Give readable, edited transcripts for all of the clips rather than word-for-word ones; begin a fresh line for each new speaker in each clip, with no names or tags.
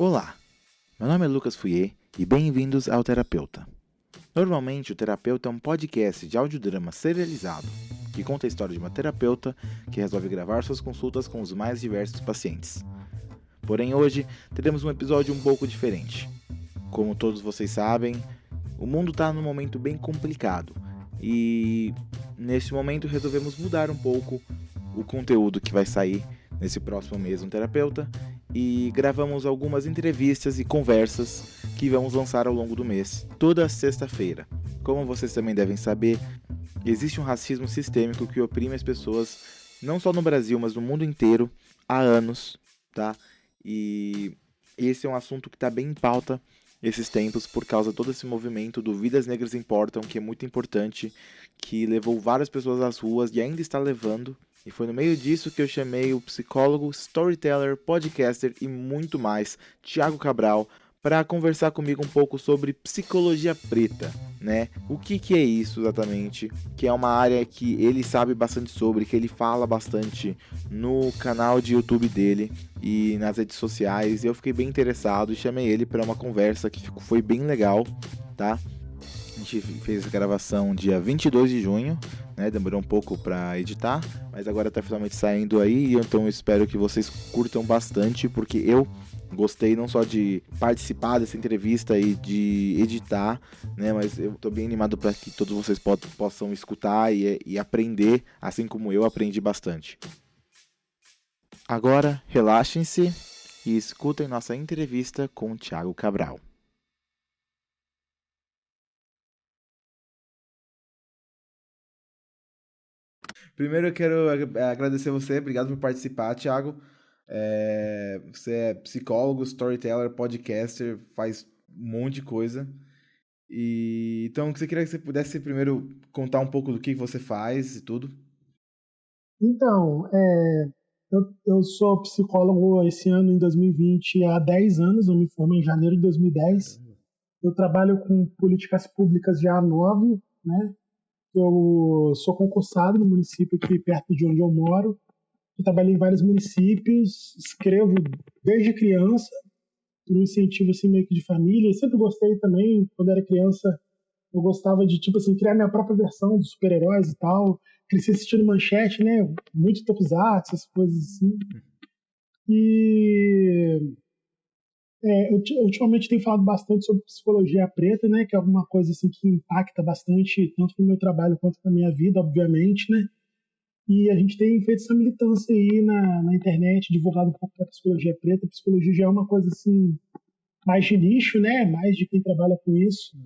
Olá, meu nome é Lucas Fouier e bem-vindos ao Terapeuta. Normalmente, o Terapeuta é um podcast de audiodrama serializado que conta a história de uma terapeuta que resolve gravar suas consultas com os mais diversos pacientes. Porém, hoje teremos um episódio um pouco diferente. Como todos vocês sabem, o mundo está num momento bem complicado e nesse momento resolvemos mudar um pouco o conteúdo que vai sair nesse próximo mês no Terapeuta e gravamos algumas entrevistas e conversas que vamos lançar ao longo do mês, toda sexta-feira. Como vocês também devem saber, existe um racismo sistêmico que oprime as pessoas, não só no Brasil, mas no mundo inteiro, há anos, tá? E esse é um assunto que está bem em pauta esses tempos por causa de todo esse movimento do Vidas Negras Importam, que é muito importante, que levou várias pessoas às ruas e ainda está levando. E foi no meio disso que eu chamei o psicólogo, storyteller, podcaster e muito mais, Thiago Cabral, para conversar comigo um pouco sobre psicologia preta, né? O que é isso exatamente? Que é uma área que ele sabe bastante sobre, que ele fala bastante no canal de YouTube dele e nas redes sociais. E eu fiquei bem interessado e chamei ele para uma conversa que foi bem legal, tá? A gente fez a gravação dia 22 de junho, né? Demorou um pouco para editar, mas agora tá finalmente saindo aí, então eu espero que vocês curtam bastante, porque eu gostei não só de participar dessa entrevista e de editar, né? Mas eu tô bem animado para que todos vocês possam escutar e aprender, assim como eu aprendi bastante. Agora, relaxem-se e escutem nossa entrevista com o Thiago Cabral. Primeiro eu quero agradecer você, obrigado por participar, Thiago. Você é psicólogo, storyteller, podcaster, faz um monte de coisa. E então eu queria que você pudesse primeiro contar um pouco do que você faz e tudo.
Então, eu sou psicólogo esse ano, em 2020, há 10 anos. Eu me formei em janeiro de 2010. Eu trabalho com políticas públicas já há 9, né? Eu sou concursado no município aqui perto de onde eu moro. Eu trabalhei em vários municípios, escrevo desde criança, por um incentivo assim, meio que de família. Eu sempre gostei também, quando era criança, eu gostava de, tipo assim, criar minha própria versão dos super-heróis e tal. Cresci assistindo Manchete, né? Muito Tokusatsu, essas coisas assim. E ultimamente tenho falado bastante sobre psicologia preta, né? Que é alguma coisa assim que impacta bastante, tanto no meu trabalho quanto na minha vida, obviamente, né? E a gente tem feito essa militância aí na internet, divulgado um pouco da psicologia preta. A psicologia já é uma coisa assim, mais de nicho, né? Mais de quem trabalha com isso.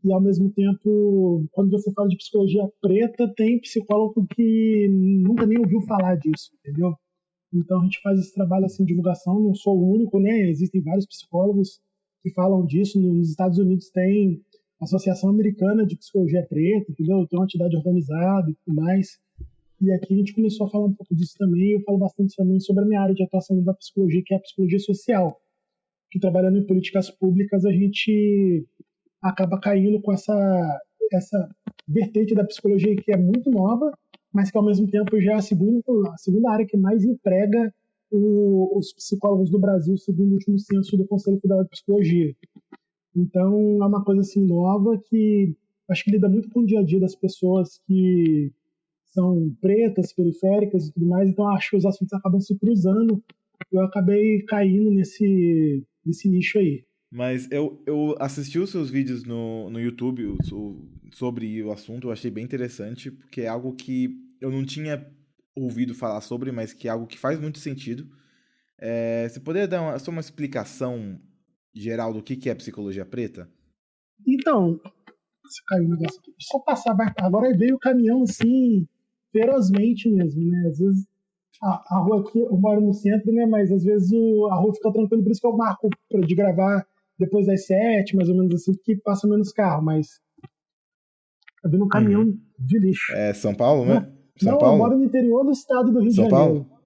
E ao mesmo tempo, quando você fala de psicologia preta, tem psicólogo que nunca nem ouviu falar disso, entendeu? Então a gente faz esse trabalho assim de divulgação, não sou o único, né? Existem vários psicólogos que falam disso. Nos Estados Unidos tem a Associação Americana de Psicologia Preta, entendeu? Tem uma entidade organizada e tudo mais. E aqui a gente começou a falar um pouco disso também. Eu falo bastante também sobre a minha área de atuação da psicologia, que é a psicologia social. Que trabalhando em políticas públicas a gente acaba caindo com essa vertente da psicologia que é muito nova, mas que ao mesmo tempo já é a segunda área que mais emprega os psicólogos do Brasil, segundo o último censo do Conselho Federal de Psicologia. Então é uma coisa assim nova que acho que lida muito com o dia a dia das pessoas que são pretas, periféricas e tudo mais. Então acho que os assuntos acabam se cruzando. Eu acabei caindo nesse nicho aí.
Mas eu assisti os seus vídeos no YouTube sobre o assunto, eu achei bem interessante, porque é algo que eu não tinha ouvido falar sobre, mas que é algo que faz muito sentido. Você poderia dar só uma explicação geral do que é psicologia preta?
Então, se caiu o negócio aqui. Só passar, vai. Agora veio o caminhão assim, ferozmente mesmo, né? Às vezes a rua aqui, eu moro no centro, né? Mas às vezes a rua fica tranquila, por isso que eu marco de gravar depois das 7, mais ou menos assim, porque passa menos carro, mas tá vindo um caminhão
Uhum.
de lixo.
É São Paulo,
Né?
né? São
Não, eu moro
Paulo?
no interior do estado do Rio de
São
Janeiro.
Paulo?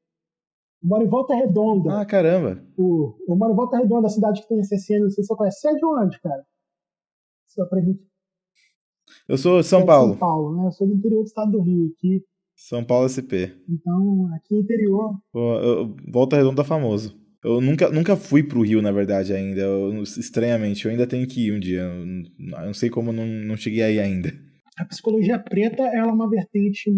Eu moro em Volta Redonda.
Ah, caramba.
Eu moro em Volta Redonda, a cidade que tem CCN, não sei se você conhece. Você é de onde, cara? Só pra gente.
Eu sou de
Você
São
é de São
Paulo.
Paulo, né? Eu sou do interior do estado do Rio aqui.
São Paulo SP.
Então, aqui no interior,
Volta Redonda famoso Eu nunca fui pro Rio, na verdade, ainda. Estranhamente, eu ainda tenho que ir um dia. Eu não sei como não cheguei aí ainda.
A psicologia preta ela é uma vertente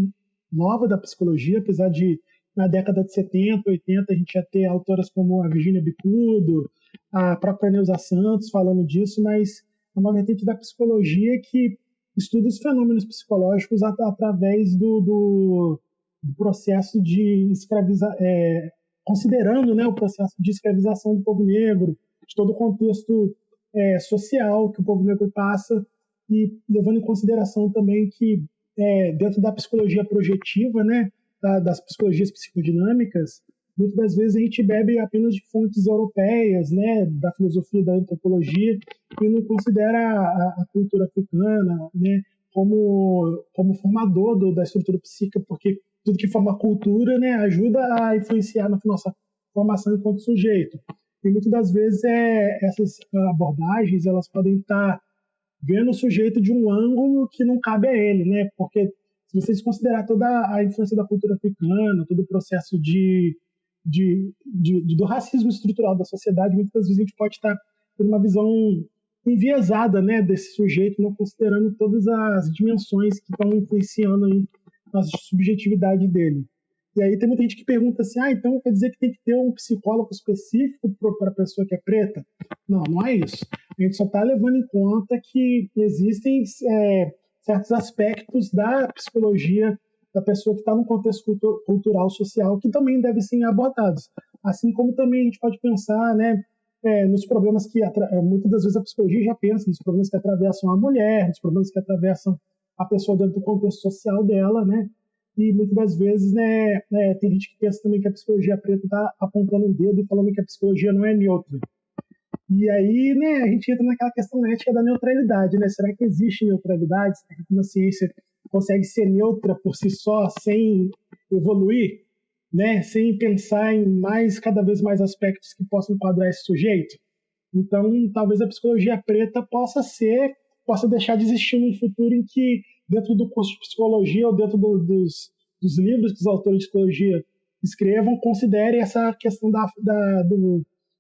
nova da psicologia, apesar de na década de 70, 80 a gente já ter autoras como a Virginia Bicudo, a própria Neuza Santos falando disso, mas é uma vertente da psicologia que estuda os fenômenos psicológicos através do processo de escravizar, considerando, né, o processo de escravização do povo negro, de todo o contexto social que o povo negro passa, e levando em consideração também que dentro da psicologia projetiva, né, das psicologias psicodinâmicas, muitas das vezes a gente bebe apenas de fontes europeias, né, da filosofia, da antropologia, e não considera a cultura africana, né, como formador da estrutura psíquica, porque tudo que forma cultura, né, ajuda a influenciar na nossa formação enquanto sujeito. E muitas das vezes essas abordagens elas podem estar vendo o sujeito de um ângulo que não cabe a ele, né? Porque se vocês considerar toda a influência da cultura africana, todo o processo do racismo estrutural da sociedade, muitas vezes a gente pode estar tendo uma visão enviesada, né, desse sujeito, não considerando todas as dimensões que estão influenciando aí na subjetividade dele. E aí tem muita gente que pergunta assim, então quer dizer que tem que ter um psicólogo específico para a pessoa que é preta? Não, não é isso. A gente só está levando em conta que existem certos aspectos da psicologia da pessoa que está no contexto cultural, social, que também devem ser abordados. Assim como também a gente pode pensar, né, nos problemas que muitas das vezes a psicologia já pensa, nos problemas que atravessam a mulher, nos problemas que atravessam a pessoa dentro do contexto social dela, né? E muitas das vezes, né, tem gente que pensa também que a psicologia preta está apontando o dedo e falando que a psicologia não é neutra. E aí, né, a gente entra naquela questão ética da neutralidade, né? Será que existe neutralidade? Será que uma ciência consegue ser neutra por si só, sem evoluir, né? Sem pensar em cada vez mais aspectos que possam enquadrar esse sujeito? Então, talvez a psicologia preta possa deixar de existir num futuro em que, dentro do curso de psicologia ou dentro dos livros que os autores de psicologia escrevam, considere essa questão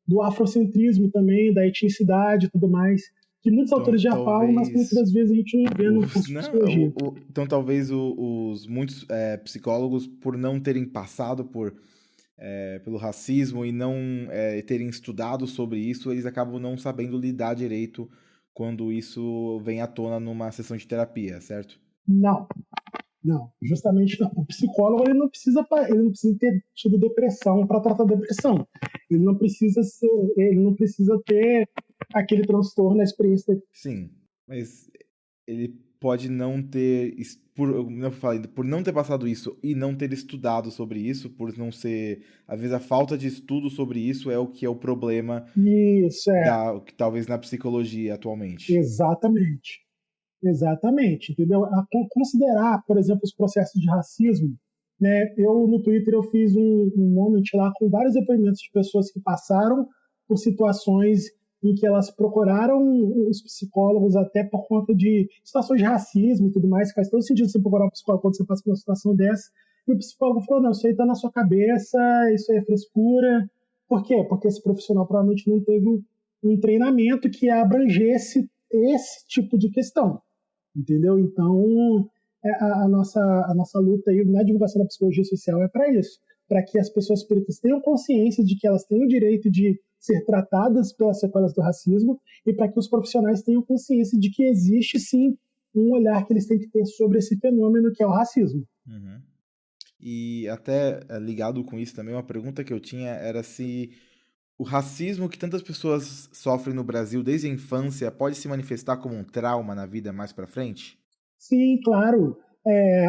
do afrocentrismo também, da etnicidade e tudo mais, que muitos autores já falam, mas que muitas das vezes a gente não vê no curso de psicologia.
Então talvez muitos psicólogos, por não terem passado pelo racismo e não terem estudado sobre isso, eles acabam não sabendo lidar direito quando isso vem à tona numa sessão de terapia, certo?
Não, justamente não. O psicólogo ele não precisa ter tido depressão para tratar depressão. Ele não precisa ter aquele transtorno, a experiência.
Sim, mas ele pode não ter, por não ter passado isso e não ter estudado sobre isso, por não ser, às vezes a falta de estudo sobre isso é o que é o problema.
Isso
que talvez na psicologia atualmente.
Exatamente, entendeu? A considerar, por exemplo, os processos de racismo, né? Eu no Twitter eu fiz um moment lá com vários depoimentos de pessoas que passaram por situações em que elas procuraram os psicólogos até por conta de situações de racismo e tudo mais, que faz todo sentido você procurar um psicólogo quando você passa por uma situação dessa, e o psicólogo falou, não, isso aí tá na sua cabeça, isso aí é frescura. Por quê? Porque esse profissional provavelmente não teve um treinamento que abrangesse esse tipo de questão, entendeu? Então, a nossa luta aí na divulgação da psicologia social é para isso, para que as pessoas pretas tenham consciência de que elas têm o direito de ser tratadas pelas sequelas do racismo e para que os profissionais tenham consciência de que existe, sim, um olhar que eles têm que ter sobre esse fenômeno que é o racismo.
Uhum. E até ligado com isso também, uma pergunta que eu tinha era se o racismo que tantas pessoas sofrem no Brasil desde a infância pode se manifestar como um trauma na vida mais para frente?
Sim, claro.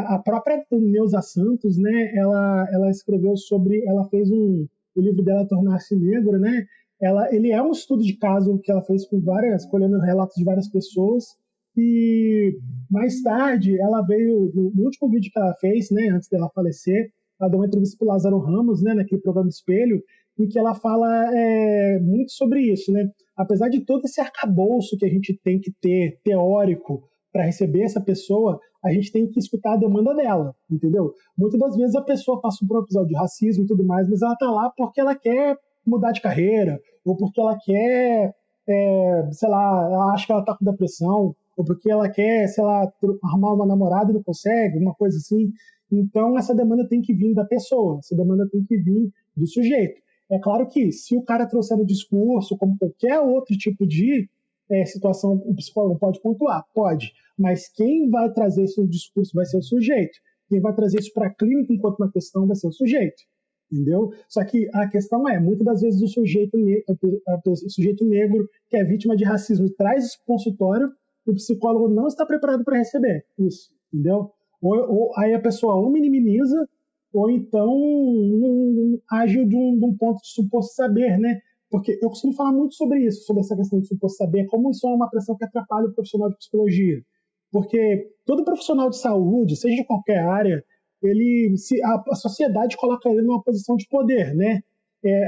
A própria Neuza Santos, né, ela escreveu ela fez o livro dela Tornar-se Negro, né? Ele é um estudo de caso que ela fez colhendo relatos de várias pessoas, e mais tarde ela veio, no último vídeo que ela fez, né, antes dela falecer, ela deu uma entrevista para o Lázaro Ramos, né, naquele programa Espelho, em que ela fala muito sobre isso, né? Apesar de todo esse arcabouço que a gente tem que ter, teórico, para receber essa pessoa, a gente tem que escutar a demanda dela, entendeu? Muitas das vezes a pessoa passa por um episódio de racismo e tudo mais, mas ela está lá porque ela quer mudar de carreira, ou porque ela quer, sei lá, ela acha que ela está com depressão, ou porque ela quer, sei lá, arrumar uma namorada e não consegue, uma coisa assim. Então, essa demanda tem que vir da pessoa, essa demanda tem que vir do sujeito. É claro que, se o cara trouxer no discurso, como qualquer outro tipo de situação, o psicólogo pode pontuar? Pode. Mas quem vai trazer isso no discurso vai ser o sujeito. Quem vai trazer isso para a clínica enquanto uma questão vai ser o sujeito. Entendeu? Só que a questão é, muitas das vezes o sujeito negro que é vítima de racismo traz isso para o consultório, o psicólogo não está preparado para receber isso, entendeu? Aí a pessoa ou minimiza, ou então age de um ponto de suposto saber, né? Porque eu costumo falar muito sobre isso, sobre essa questão de suposto saber, como isso é uma pressão que atrapalha o profissional de psicologia. Porque todo profissional de saúde, seja de qualquer área, a sociedade coloca ele numa posição de poder, né?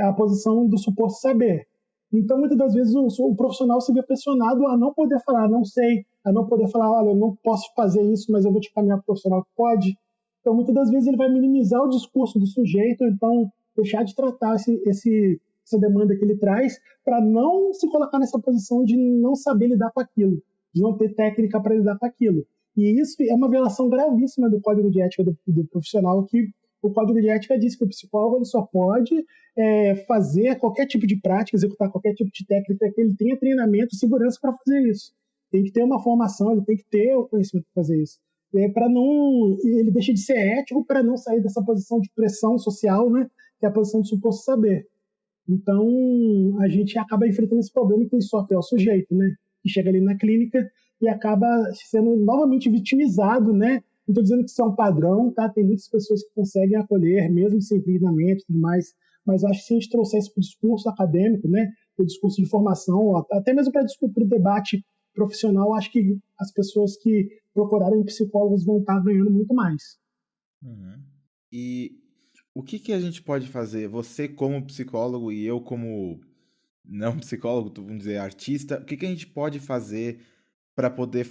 A posição do suposto saber. Então, muitas das vezes, o profissional se vê pressionado a não poder falar, não sei, a não poder falar, olha, eu não posso fazer isso, mas eu vou te caminhar para o profissional que pode. Então, muitas das vezes, ele vai minimizar o discurso do sujeito, então, deixar de tratar essa demanda que ele traz, para não se colocar nessa posição de não saber lidar com aquilo, de não ter técnica para lidar com aquilo. E isso é uma violação gravíssima do Código de Ética do profissional, que o Código de Ética diz que o psicólogo ele só pode fazer qualquer tipo de prática, executar qualquer tipo de técnica, que ele tenha treinamento e segurança para fazer isso. Tem que ter uma formação, ele tem que ter o conhecimento para fazer isso. Ele deixa de ser ético para não sair dessa posição de pressão social, né, que é a posição de suposto saber. Então, a gente acaba enfrentando esse problema que sofre o sujeito, né, que chega ali na clínica e acaba sendo novamente vitimizado, né? Não estou dizendo que isso é um padrão, tá? Tem muitas pessoas que conseguem acolher, mesmo sem treinamento e tudo mais, mas acho que se a gente trouxer isso para o discurso acadêmico, né, para o discurso de formação, até mesmo para o debate profissional, acho que as pessoas que procurarem psicólogos vão estar ganhando muito mais.
Uhum. E o que a gente pode fazer? Você como psicólogo e eu como não psicólogo, vamos dizer, artista, o que a gente pode fazer para poder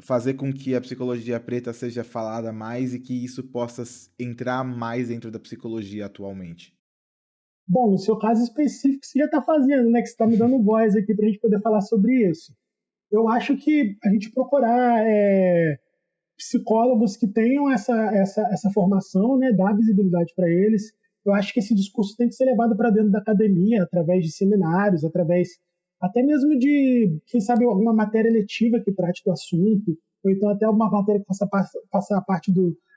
fazer com que a psicologia preta seja falada mais e que isso possa entrar mais dentro da psicologia atualmente?
Bom, no seu caso específico, você já está fazendo, né? Que você está me dando voz aqui para a gente poder falar sobre isso. Eu acho que a gente procurar psicólogos que tenham essa formação, né, dar visibilidade para eles. Eu acho que esse discurso tem que ser levado para dentro da academia, através de seminários, através até mesmo de, quem sabe, alguma matéria letiva que trate do assunto, ou então até alguma matéria que faça parte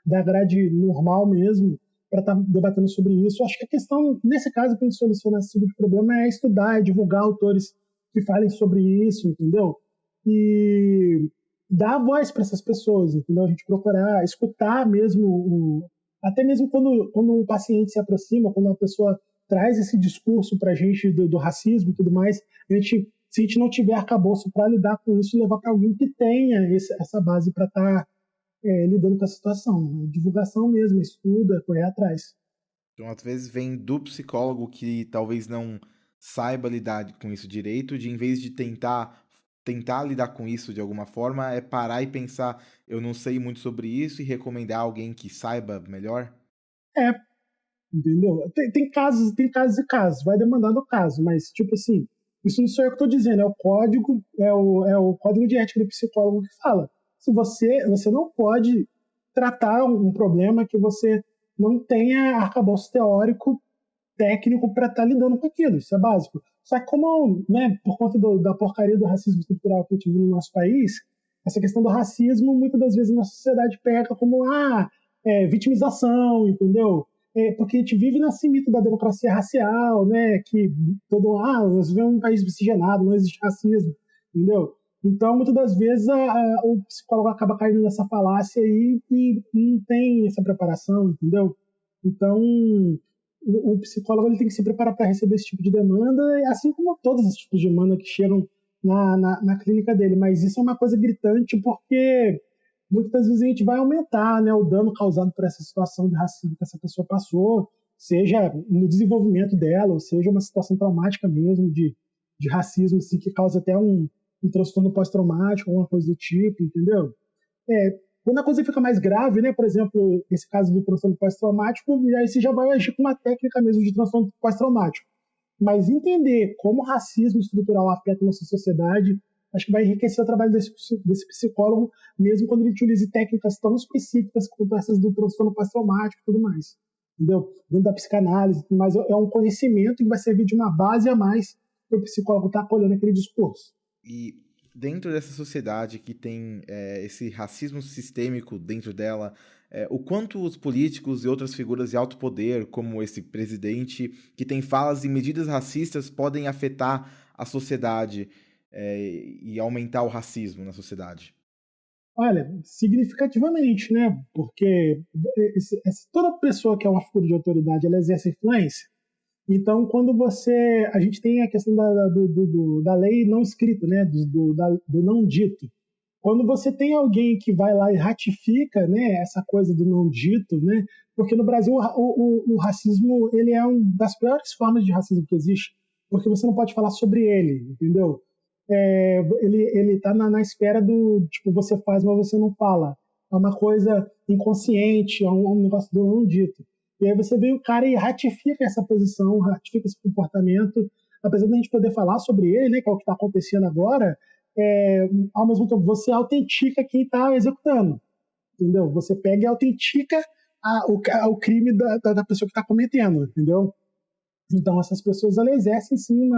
da grade normal mesmo, para estar debatendo sobre isso. Eu acho que a questão, nesse caso, para a gente solucionar esse tipo de problema é estudar, é divulgar autores que falem sobre isso, entendeu? E dar voz para essas pessoas, entendeu? A gente procurar escutar mesmo, até mesmo quando um paciente se aproxima, quando uma pessoa traz esse discurso para a gente do racismo e tudo mais, se a gente não tiver arcabouço para lidar com isso, levar para alguém que tenha essa base para estar lidando com a situação. Né? Divulgação mesmo, estuda, correr atrás.
Então, às vezes, vem do psicólogo que talvez não saiba lidar com isso direito, de em vez de tentar lidar com isso de alguma forma, é parar e pensar, eu não sei muito sobre isso e recomendar alguém que saiba melhor?
É, entendeu? Tem casos e casos, vai demandar do caso, mas, tipo assim, isso não sou eu que estou dizendo, é o código de ética do psicólogo que fala. Se você não pode tratar um problema que você não tenha arcabouço teórico, técnico para estar lidando com aquilo, isso é básico. Só que como, né, por conta da porcaria do racismo estrutural que a gente vive no nosso país, essa questão do racismo, muitas das vezes na sociedade pega como vitimização, entendeu? Porque a gente vive nesse mito da democracia racial, né, que nós vivemos um país miscigenado, não existe racismo, entendeu? Então, muitas das vezes, o psicólogo acaba caindo nessa falácia aí e não tem essa preparação, entendeu? Então, o psicólogo ele tem que se preparar para receber esse tipo de demanda, assim como todos os tipos de demanda que chegam na clínica dele. Mas isso é uma coisa gritante porque muitas vezes a gente vai aumentar, né, o dano causado por essa situação de racismo que essa pessoa passou, seja no desenvolvimento dela, ou seja uma situação traumática mesmo de racismo, assim, que causa até um transtorno pós-traumático, alguma coisa do tipo, entendeu? Quando a coisa fica mais grave, né, por exemplo, esse caso do transtorno pós-traumático, aí você já vai agir com uma técnica mesmo de transtorno pós-traumático. Mas entender como o racismo estrutural afeta a nossa sociedade, acho que vai enriquecer o trabalho desse psicólogo, mesmo quando ele utilize técnicas tão específicas quanto essas do transtorno pós-traumático e tudo mais. Entendeu? Dentro da psicanálise, mas é um conhecimento que vai servir de uma base a mais para o psicólogo estar acolhendo aquele discurso.
E dentro dessa sociedade que tem esse racismo sistêmico dentro dela, o quanto os políticos e outras figuras de alto poder, como esse presidente, que tem falas e medidas racistas, podem afetar a sociedade e aumentar o racismo na sociedade?
Olha, significativamente, né? Porque toda pessoa que é uma figura de autoridade, ela exerce influência. Então, quando a gente tem a questão da lei não escrita, né? Do não dito. Quando você tem alguém que vai lá e ratifica, né, essa coisa do não dito, né? Porque no Brasil o racismo ele é uma das piores formas de racismo que existe, porque você não pode falar sobre ele, entendeu? Ele está na esfera do tipo você faz, mas você não fala. É uma coisa inconsciente, é um negócio do não dito. E aí você vê o cara e ratifica essa posição, ratifica esse comportamento, apesar de a gente poder falar sobre ele, né, que é o que está acontecendo agora. Ao mesmo tempo, você autentica quem está executando, entendeu? Você pega e autentica o crime da pessoa que está cometendo, entendeu? Então, essas pessoas, elas exercem, sim,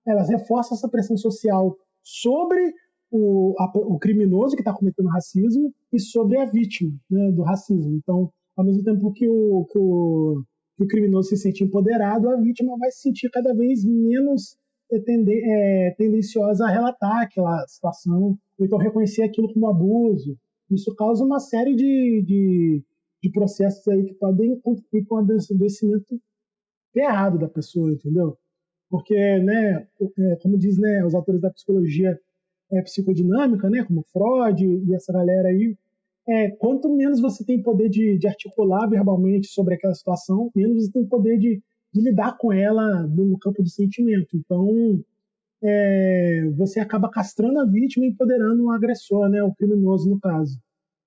elas reforçam essa pressão social sobre o criminoso que está cometendo racismo e sobre a vítima, né, do racismo. Então, ao mesmo tempo que o criminoso se sente empoderado, a vítima vai se sentir cada vez menos tendenciosa a relatar aquela situação, ou então reconhecer aquilo como abuso. Isso causa uma série de processos aí que podem contribuir com o adoecimento errado da pessoa, entendeu? Porque, né, como diz, né, os autores da psicologia psicodinâmica, né, como Freud e essa galera aí, quanto menos você tem poder de articular verbalmente sobre aquela situação, menos você tem poder de lidar com ela no campo do sentimento. Então, você acaba castrando a vítima e empoderando o agressor, né, o criminoso no caso.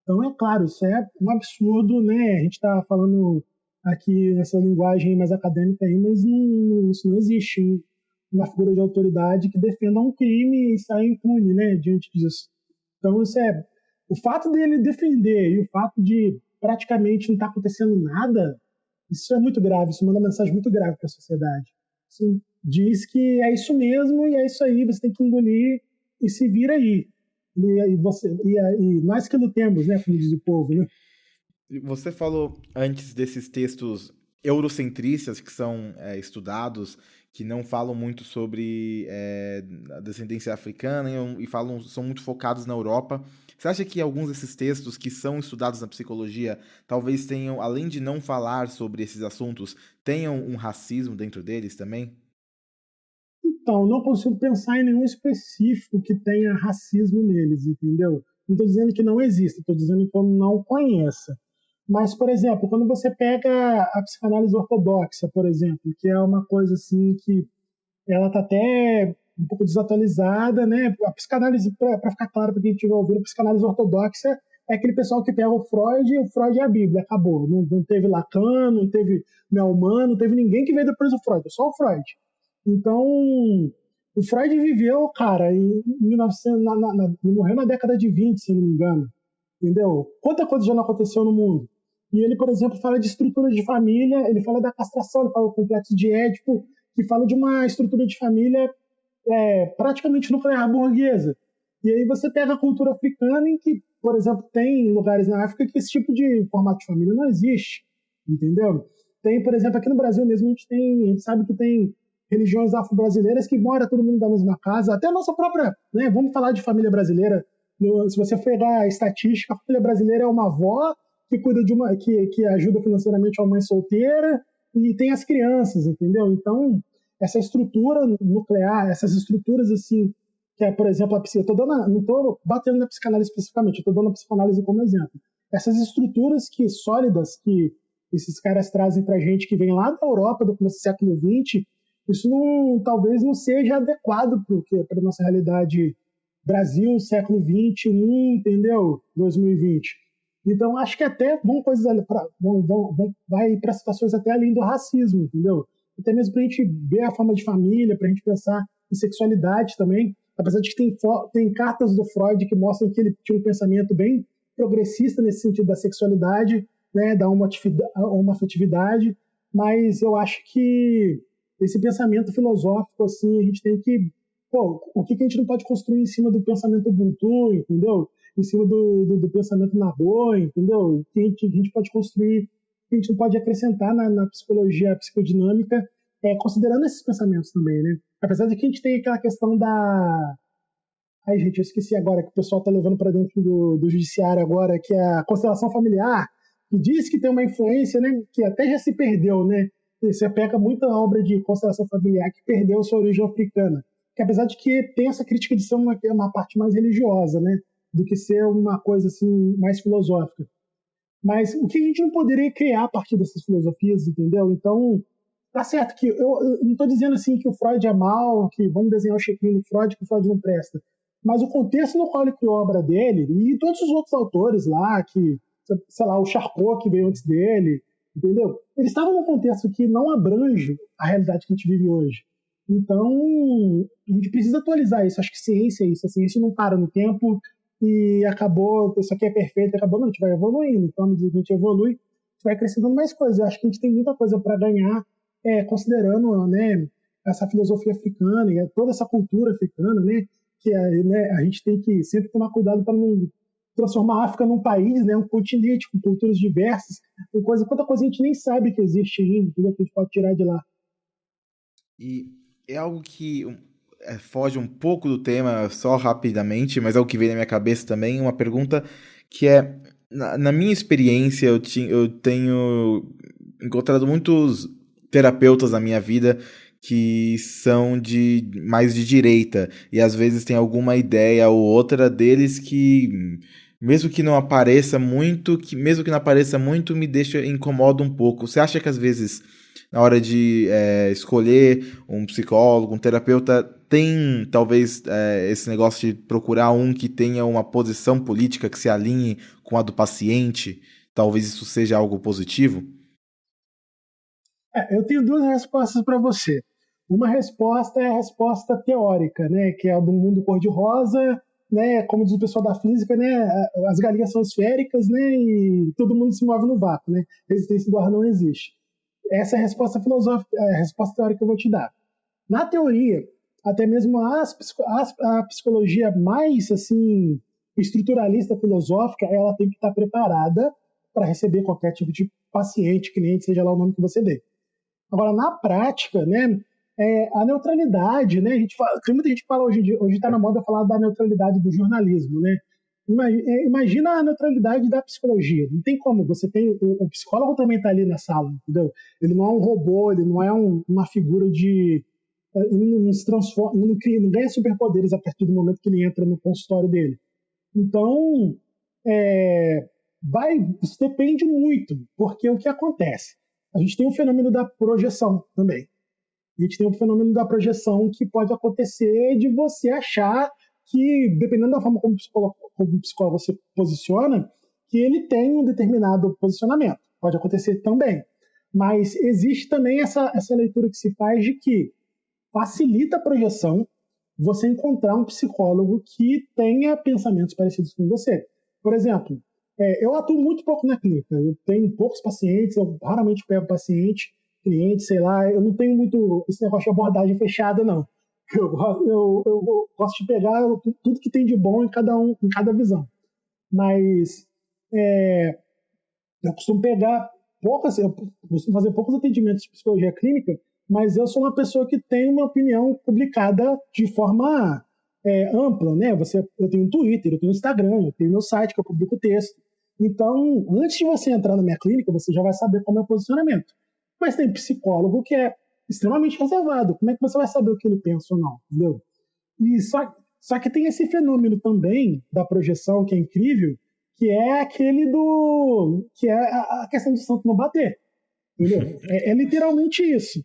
Então, é claro, isso é um absurdo, né? A gente está falando aqui nessa linguagem mais acadêmica aí, mas isso não existe uma figura de autoridade que defenda um crime e saia impune, né, diante disso. Então, o fato dele defender e o fato de praticamente não estar acontecendo nada, isso é muito grave, isso manda uma mensagem muito grave para a sociedade. Isso diz que é isso mesmo e é isso aí, você tem que engolir e se vira aí. E nós que lutemos, né, como diz o povo, né?
Você falou antes desses textos eurocentristas que são estudados, que não falam muito sobre a descendência africana e são muito focados na Europa. Você acha que alguns desses textos que são estudados na psicologia talvez tenham, além de não falar sobre esses assuntos, tenham um racismo dentro deles também?
Então, não consigo pensar em nenhum específico que tenha racismo neles, entendeu? Não estou dizendo que não existe, estou dizendo que eu não conheça. Mas, por exemplo, quando você pega a psicanálise ortodoxa, por exemplo, que é uma coisa assim que ela está até um pouco desatualizada, né? A psicanálise, para ficar claro para quem estiver ouvindo, a psicanálise ortodoxa é aquele pessoal que pega o Freud é a Bíblia, acabou. Não teve Lacan, não teve Melman, não teve ninguém que veio depois do Freud, só o Freud. Então, o Freud viveu, cara, em 1900, morreu na década de 20, se não me engano. Entendeu? Quanta coisa já não aconteceu no mundo? E ele, por exemplo, fala de estrutura de família, ele fala da castração, ele fala do complexo de Édipo, que fala de uma estrutura de família praticamente nuclear burguesa. E aí você pega a cultura africana em que, por exemplo, tem lugares na África que esse tipo de formato de família não existe, entendeu? Tem, por exemplo, aqui no Brasil mesmo, a gente sabe que tem religiões afro-brasileiras que mora todo mundo na mesma casa, até a nossa própria, né? Vamos falar de família brasileira. Se você pegar a estatística, a família brasileira é uma avó que cuida que ajuda financeiramente uma mãe solteira e tem as crianças, entendeu? Então, essa estrutura nuclear, essas estruturas assim, que é, por exemplo, não estou batendo na psicanálise especificamente, eu estou dando a psicanálise como exemplo. Essas estruturas sólidas que esses caras trazem para a gente, que vem lá da Europa do começo do século XX, isso talvez não seja adequado para a nossa realidade Brasil, século XXI, entendeu? 2020. Então, acho que até vai para situações até além do racismo, entendeu? até mesmo para a gente ver a forma de família, para a gente pensar em sexualidade também, apesar de que tem cartas do Freud que mostram que ele tinha um pensamento bem progressista nesse sentido da sexualidade, né, da homoafetividade, mas eu acho que esse pensamento filosófico, assim, a gente tem que... Pô, o que a gente não pode construir em cima do pensamento Ubuntu, entendeu? Em cima do pensamento Nagô, entendeu? O que a gente pode construir, que a gente não pode acrescentar na psicologia psicodinâmica, considerando esses pensamentos também, né? Apesar de que a gente tem aquela questão da... Ai, gente, eu esqueci agora que o pessoal está levando para dentro do judiciário agora, que é a constelação familiar, que diz que tem uma influência, né, que até já se perdeu, né? Você pega muita obra de constelação familiar que perdeu sua origem africana. Que apesar de que tem essa crítica de ser uma parte mais religiosa, né, do que ser uma coisa assim mais filosófica. Mas o que a gente não poderia criar a partir dessas filosofias, entendeu? Então, tá certo que eu não estou dizendo assim que o Freud é mal, que vamos desenhar o check-in do Freud, que o Freud não presta. Mas o contexto no qual ele criou a obra dele, e todos os outros autores lá, que, sei lá, o Charcot que veio antes dele, entendeu? Eles estavam num contexto que não abrange a realidade que a gente vive hoje. Então, a gente precisa atualizar isso. Acho que ciência é isso. A ciência não para no tempo e acabou, isso aqui é perfeito, acabou. Não, a gente vai evoluindo. Então, à medida que a gente evolui, a gente vai acrescentando mais coisas. Eu acho que a gente tem muita coisa para ganhar, considerando, né, essa filosofia africana e toda essa cultura africana, né, que né, a gente tem que sempre tomar cuidado para não transformar a África num país, né, um continente com culturas diversas, com quanta coisa a gente nem sabe que existe ainda, que a gente pode tirar de lá.
E é algo que foge um pouco do tema, só rapidamente, mas é o que veio na minha cabeça também, uma pergunta que é, na minha experiência, eu tenho encontrado muitos terapeutas na minha vida que são mais de direita, e às vezes tem alguma ideia ou outra deles que, mesmo que não apareça muito, incomoda um pouco. Você acha que às vezes na hora de escolher um psicólogo, um terapeuta, tem talvez esse negócio de procurar um que tenha uma posição política que se alinhe com a do paciente? Talvez isso seja algo positivo?
Eu tenho duas respostas para você. Uma resposta é a resposta teórica, né, que é a do mundo cor-de-rosa, né, como diz o pessoal da física, né, as galinhas são esféricas, né, e todo mundo se move no vácuo, né, resistência do ar não existe. Essa é a resposta filosófica, a resposta teórica que eu vou te dar. Na teoria, até mesmo a psicologia mais assim estruturalista filosófica, ela tem que estar preparada para receber qualquer tipo de paciente, cliente, seja lá o nome que você dê. Agora, na prática, né, a neutralidade, né, tem muita gente que fala hoje está na moda falar da neutralidade do jornalismo, né? Imagina a neutralidade da psicologia. Não tem como. Você tem o psicólogo também está ali na sala, entendeu? Ele não é um robô, ele não é uma figura de ele não se transforma, não ganha superpoderes a partir do momento que ele entra no consultório dele. Então, é, isso depende muito, porque o que acontece? A gente tem o fenômeno da projeção também. A gente tem o fenômeno da projeção que pode acontecer de você achar que, dependendo da forma como o psicólogo se posiciona, que ele tem um determinado posicionamento. Pode acontecer também. Mas existe também essa leitura que se faz de que facilita a projeção você encontrar um psicólogo que tenha pensamentos parecidos com você. Por exemplo, eu atuo muito pouco na clínica. Eu tenho poucos pacientes, eu raramente pego paciente, cliente, sei lá. Eu não tenho muito esse negócio de abordagem fechada, não. Eu gosto de pegar tudo que tem de bom em cada visão. Mas eu costumo eu costumo fazer poucos atendimentos de psicologia clínica, mas eu sou uma pessoa que tem uma opinião publicada de forma ampla, né? Eu tenho um Twitter, eu tenho um Instagram, eu tenho meu site que eu publico texto. Então, antes de você entrar na minha clínica, você já vai saber qual é o meu posicionamento. Mas tem psicólogo que é extremamente reservado. Como é que você vai saber o que ele pensa ou não? Entendeu? Só que tem esse fenômeno também da projeção que é incrível, que é que é a questão do santo não bater. Entendeu? É literalmente isso.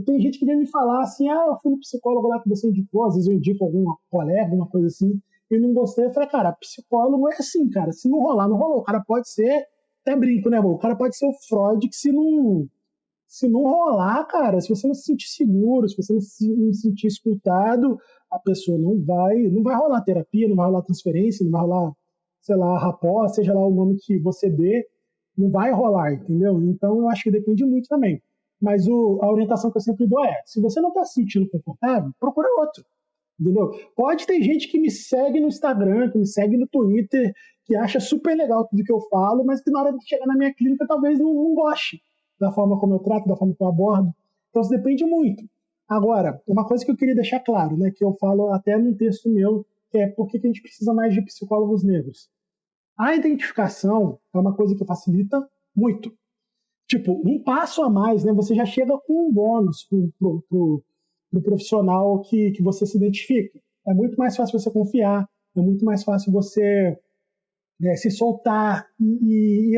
Tem gente que vem me falar assim, eu fui no psicólogo lá que você indicou, às vezes eu indico algum colega, alguma coisa assim, e não gostei. Eu falei, cara, psicólogo é assim, cara, se não rolar, não rolou. O cara pode ser, até brinco, né, amor? O cara pode ser o Freud, que Se não rolar, cara, se você não se sentir seguro, se você não se sentir escutado, a pessoa não vai rolar terapia, não vai rolar transferência, não vai rolar, sei lá, rapó, seja lá o nome que você dê, não vai rolar, entendeu? Então eu acho que depende muito também. Mas a orientação que eu sempre dou é, se você não está se sentindo confortável, procura outro. Entendeu? Pode ter gente que me segue no Instagram, que me segue no Twitter, que acha super legal tudo que eu falo, mas que na hora de chegar na minha clínica talvez não goste da forma como eu trato, da forma que eu abordo. Então isso depende muito. Agora, uma coisa que eu queria deixar claro, né, que eu falo até num texto meu, que é por que a gente precisa mais de psicólogos negros. A identificação é uma coisa que facilita muito. Tipo, um passo a mais, né? Você já chega com um bônus pro profissional que você se identifica. É muito mais fácil você confiar, é muito mais fácil você se soltar e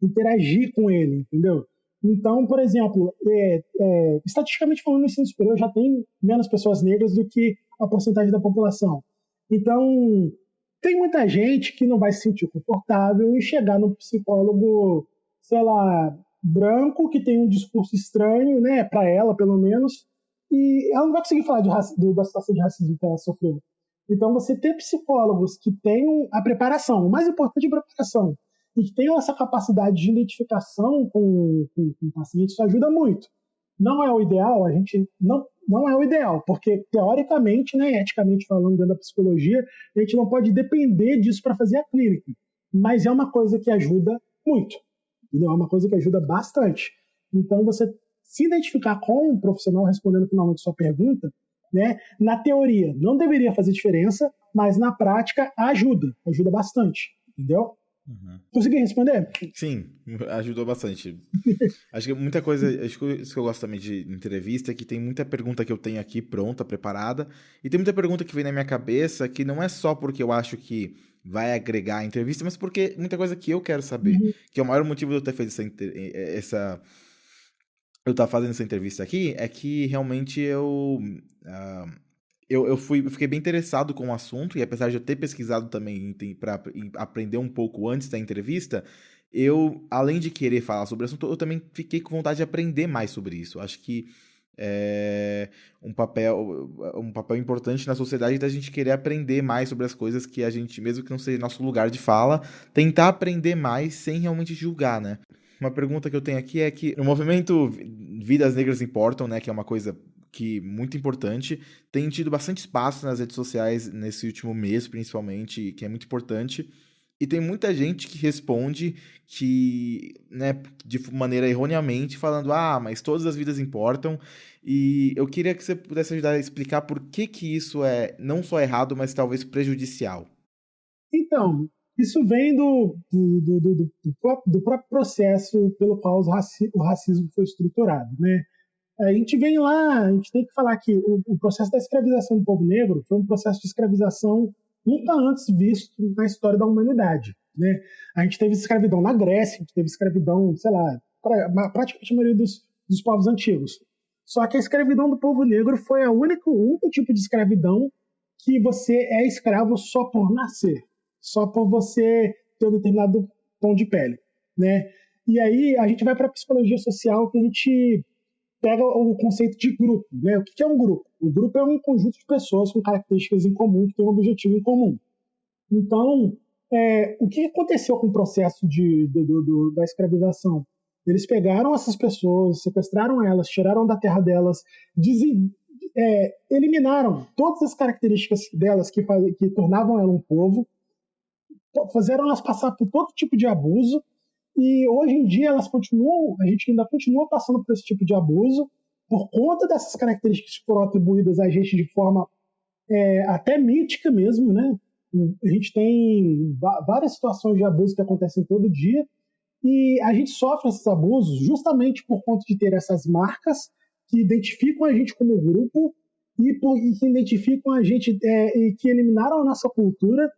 interagir com ele, entendeu? Então, por exemplo, estatisticamente falando, no ensino superior já tem menos pessoas negras do que a porcentagem da população. Então, tem muita gente que não vai se sentir confortável em chegar no psicólogo, sei lá, branco, que tem um discurso estranho, né, para ela, pelo menos, e ela não vai conseguir falar da situação de racismo que ela sofreu. Então, você ter psicólogos que tenham a preparação, o mais importante é a preparação, e que tenham essa capacidade de identificação com o paciente, isso ajuda muito. Não é o ideal, a gente não é o ideal, porque teoricamente, né, eticamente falando, dentro da psicologia, a gente não pode depender disso para fazer a clínica, mas é uma coisa que ajuda muito, entendeu? É uma coisa que ajuda bastante. Então, você se identificar com um profissional, respondendo finalmente sua pergunta, né, na teoria não deveria fazer diferença, mas na prática ajuda bastante, entendeu?
Uhum.
Consegui responder?
Sim, ajudou bastante. Acho que muita coisa, acho que isso que eu gosto também de entrevista é que tem muita pergunta que eu tenho aqui pronta, preparada, e tem muita pergunta que vem na minha cabeça que não é só porque eu acho que vai agregar a entrevista, mas porque muita coisa que eu quero saber, que é o maior motivo de eu ter feito eu estar fazendo essa entrevista aqui, é que realmente eu fiquei bem interessado com o assunto, e apesar de eu ter pesquisado também para aprender um pouco antes da entrevista, eu, além de querer falar sobre o assunto, eu também fiquei com vontade de aprender mais sobre isso. Acho que é um papel importante na sociedade da gente querer aprender mais sobre as coisas que a gente, mesmo que não seja nosso lugar de fala, tentar aprender mais sem realmente julgar, né? Uma pergunta que eu tenho aqui é que o movimento Vidas Negras Importam, né, que é uma coisa que muito importante, tem tido bastante espaço nas redes sociais nesse último mês, principalmente, que é muito importante. E tem muita gente que responde que, né, de maneira erroneamente, falando, mas todas as vidas importam. E eu queria que você pudesse ajudar a explicar por que isso é não só errado, mas talvez prejudicial.
Então, isso vem do próprio processo pelo qual o racismo foi estruturado, né? A gente vem lá, a gente tem que falar que o processo da escravização do povo negro foi um processo de escravização nunca antes visto na história da humanidade, né? A gente teve escravidão na Grécia, a gente teve escravidão, sei lá, praticamente a maioria dos povos antigos. Só que a escravidão do povo negro foi o único tipo de escravidão que você é escravo só por nascer, só por você ter um determinado tom de pele, né? E aí a gente vai para a psicologia social, que a gente pega o conceito de grupo, né? O que é um grupo? O grupo é um conjunto de pessoas com características em comum, que tem um objetivo em comum. Então, o que aconteceu com o processo da escravização? Eles pegaram essas pessoas, sequestraram elas, tiraram da terra delas, eliminaram todas as características delas que tornavam ela um povo, fizeram elas passar por todo tipo de abuso, e hoje em dia a gente ainda continua passando por esse tipo de abuso, por conta dessas características que foram atribuídas a gente de forma até mítica mesmo, né? A gente tem várias situações de abuso que acontecem todo dia, e a gente sofre esses abusos justamente por conta de ter essas marcas que identificam a gente como grupo e que identificam a gente e que eliminaram a nossa cultura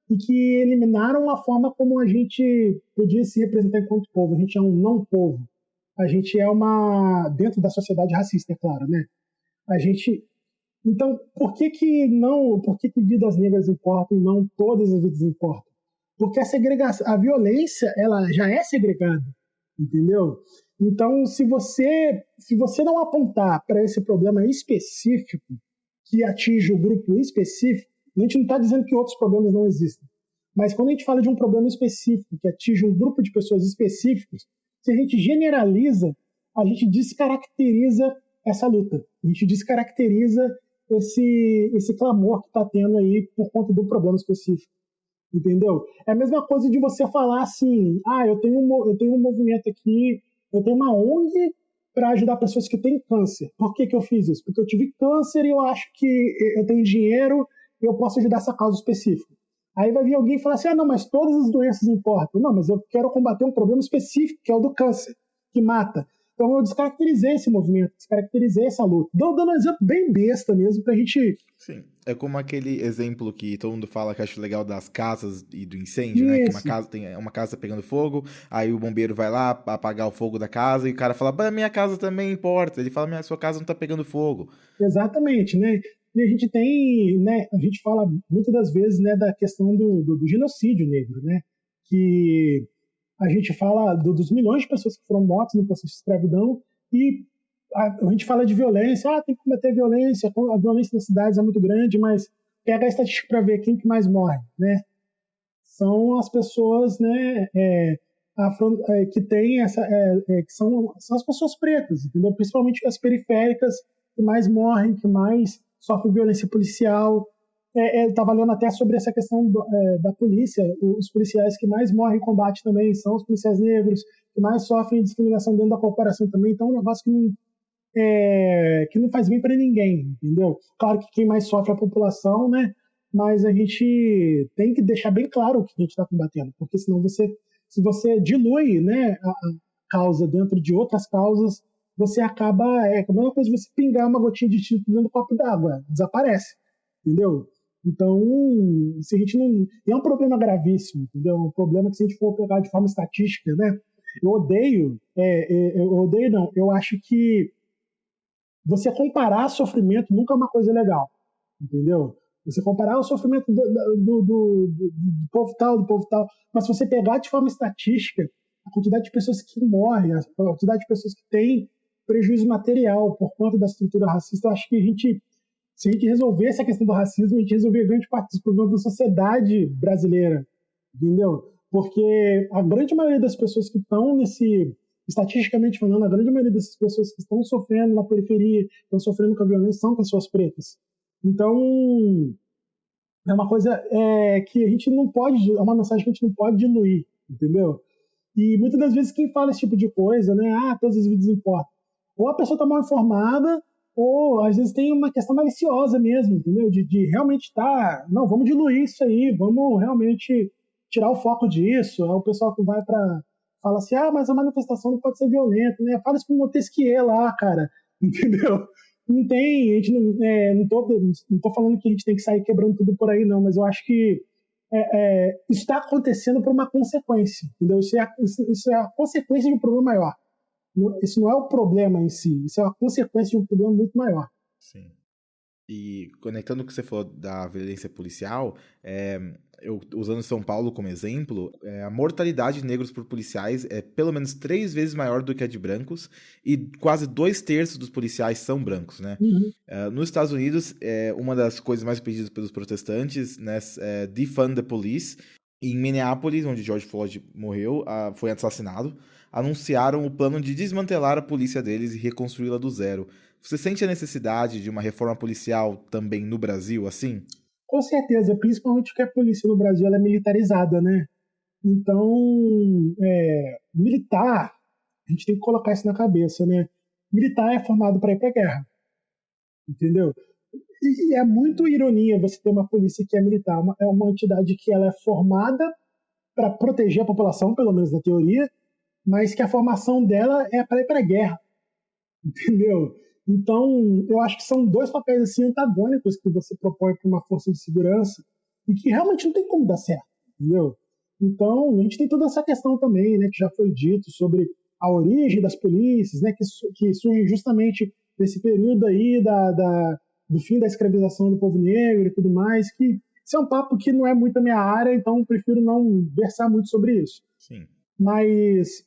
e que eliminaram a forma como a gente podia se representar enquanto povo. A gente é um não povo. A gente é dentro da sociedade racista, é claro, né? A gente... Então, por que vidas negras importam e não todas as vidas importam? Porque a violência, ela já é segregada, entendeu? Então, se você não apontar para esse problema específico, que atinge o grupo específico, a gente não está dizendo que outros problemas não existem, mas quando a gente fala de um problema específico, que atinge um grupo de pessoas específicos, se a gente generaliza, a gente descaracteriza essa luta, a gente descaracteriza esse clamor que está tendo aí por conta do problema específico. Entendeu? É a mesma coisa de você falar assim, eu tenho um movimento aqui, eu tenho uma ONG para ajudar pessoas que têm câncer. Por que eu fiz isso? Porque eu tive câncer e eu acho que eu tenho dinheiro e eu posso ajudar essa causa específica. Aí vai vir alguém e falar assim, não, mas todas as doenças importam. Não, mas eu quero combater um problema específico, que é o do câncer, que mata. Então eu descaracterizei esse movimento, descaracterizei essa luta. Dando um exemplo bem besta mesmo pra gente...
Sim, é como aquele exemplo que todo mundo fala que acho legal das casas e do incêndio, né? Que uma casa tem uma casa pegando fogo, aí o bombeiro vai lá apagar o fogo da casa e o cara fala, minha casa também importa. Ele fala, sua casa não tá pegando fogo.
Exatamente, né? E a gente tem, né? A gente fala muitas das vezes, né, da questão do genocídio negro, né? Que a gente fala dos milhões de pessoas que foram mortas no processo de escravidão e a gente fala de violência, tem que combater a violência nas cidades é muito grande, mas pega a estatística para ver quem que mais morre, né? São as pessoas, né, que tem que são as pessoas pretas, entendeu? Principalmente as periféricas que mais morrem, que mais sofrem violência policial. Estava lendo até sobre essa questão da polícia. Os policiais que mais morrem em combate também são os policiais negros, que mais sofrem discriminação dentro da corporação também. Então, é um negócio que não faz bem para ninguém, entendeu? Claro que quem mais sofre é a população, né? Mas a gente tem que deixar bem claro o que a gente está combatendo, porque senão se você dilui, né, a causa dentro de outras causas, você acaba, a mesma coisa de você pingar uma gotinha de tinta dentro do copo d'água, desaparece, entendeu? Então, se a gente não... E é um problema gravíssimo, entendeu? Um problema que se a gente for pegar de forma estatística, né? Eu acho que você comparar sofrimento nunca é uma coisa legal, entendeu? Você comparar o sofrimento do povo tal, do povo tal, mas se você pegar de forma estatística a quantidade de pessoas que morrem, a quantidade de pessoas que têm prejuízo material por conta da estrutura racista, eu acho que se a gente resolver essa questão do racismo, a gente resolver grande parte dos problemas da sociedade brasileira, entendeu? Porque a grande maioria das pessoas que estão estatisticamente falando, a grande maioria dessas pessoas que estão sofrendo na periferia, estão sofrendo com a violência, são pessoas pretas. Então, é uma coisa que a gente não pode, é uma mensagem que a gente não pode diluir, entendeu? E muitas das vezes quem fala esse tipo de coisa, né, todas as vidas importam. Ou a pessoa está mal informada, ou às vezes tem uma questão maliciosa mesmo, entendeu? De realmente não, vamos diluir isso aí, vamos realmente tirar o foco disso. É o pessoal que vai para fala assim, mas a manifestação não pode ser violenta, né? Fala isso pro Montesquieu lá, cara, entendeu? Não tem, a gente não tô falando que a gente tem que sair quebrando tudo por aí, não, mas eu acho que isso está acontecendo por uma consequência, entendeu? Isso é a consequência de um problema maior. Isso não é o problema em si, isso é a consequência de um problema muito maior.
Sim. E conectando o que você falou da violência policial, eu usando São Paulo como exemplo, a mortalidade de negros por policiais é pelo menos 3 vezes maior do que a de brancos, e quase 2/3 dos policiais são brancos, né?
Uhum.
Nos Estados Unidos, uma das coisas mais pedidas pelos protestantes, né, é defund the police. Em Minneapolis, onde George Floyd morreu, foi assassinado, anunciaram o plano de desmantelar a polícia deles e reconstruí-la do zero. Você sente a necessidade de uma reforma policial também no Brasil, assim?
Com certeza, principalmente porque a polícia no Brasil ela é militarizada, né? Então, militar, a gente tem que colocar isso na cabeça, né? Militar é formado para ir para a guerra, entendeu? E é muito ironia você ter uma polícia que é militar, é uma entidade que ela é formada para proteger a população, pelo menos na teoria, mas que a formação dela é para ir para a guerra, entendeu? Então, eu acho que são dois papéis assim antagônicos que você propõe para uma força de segurança e que realmente não tem como dar certo, entendeu? Então, a gente tem toda essa questão também, né, que já foi dito sobre a origem das polícias, né, que surge justamente nesse período aí do fim da escravização do povo negro e tudo mais, que isso é um papo que não é muito a minha área, então prefiro não versar muito sobre isso.
Sim.
Mas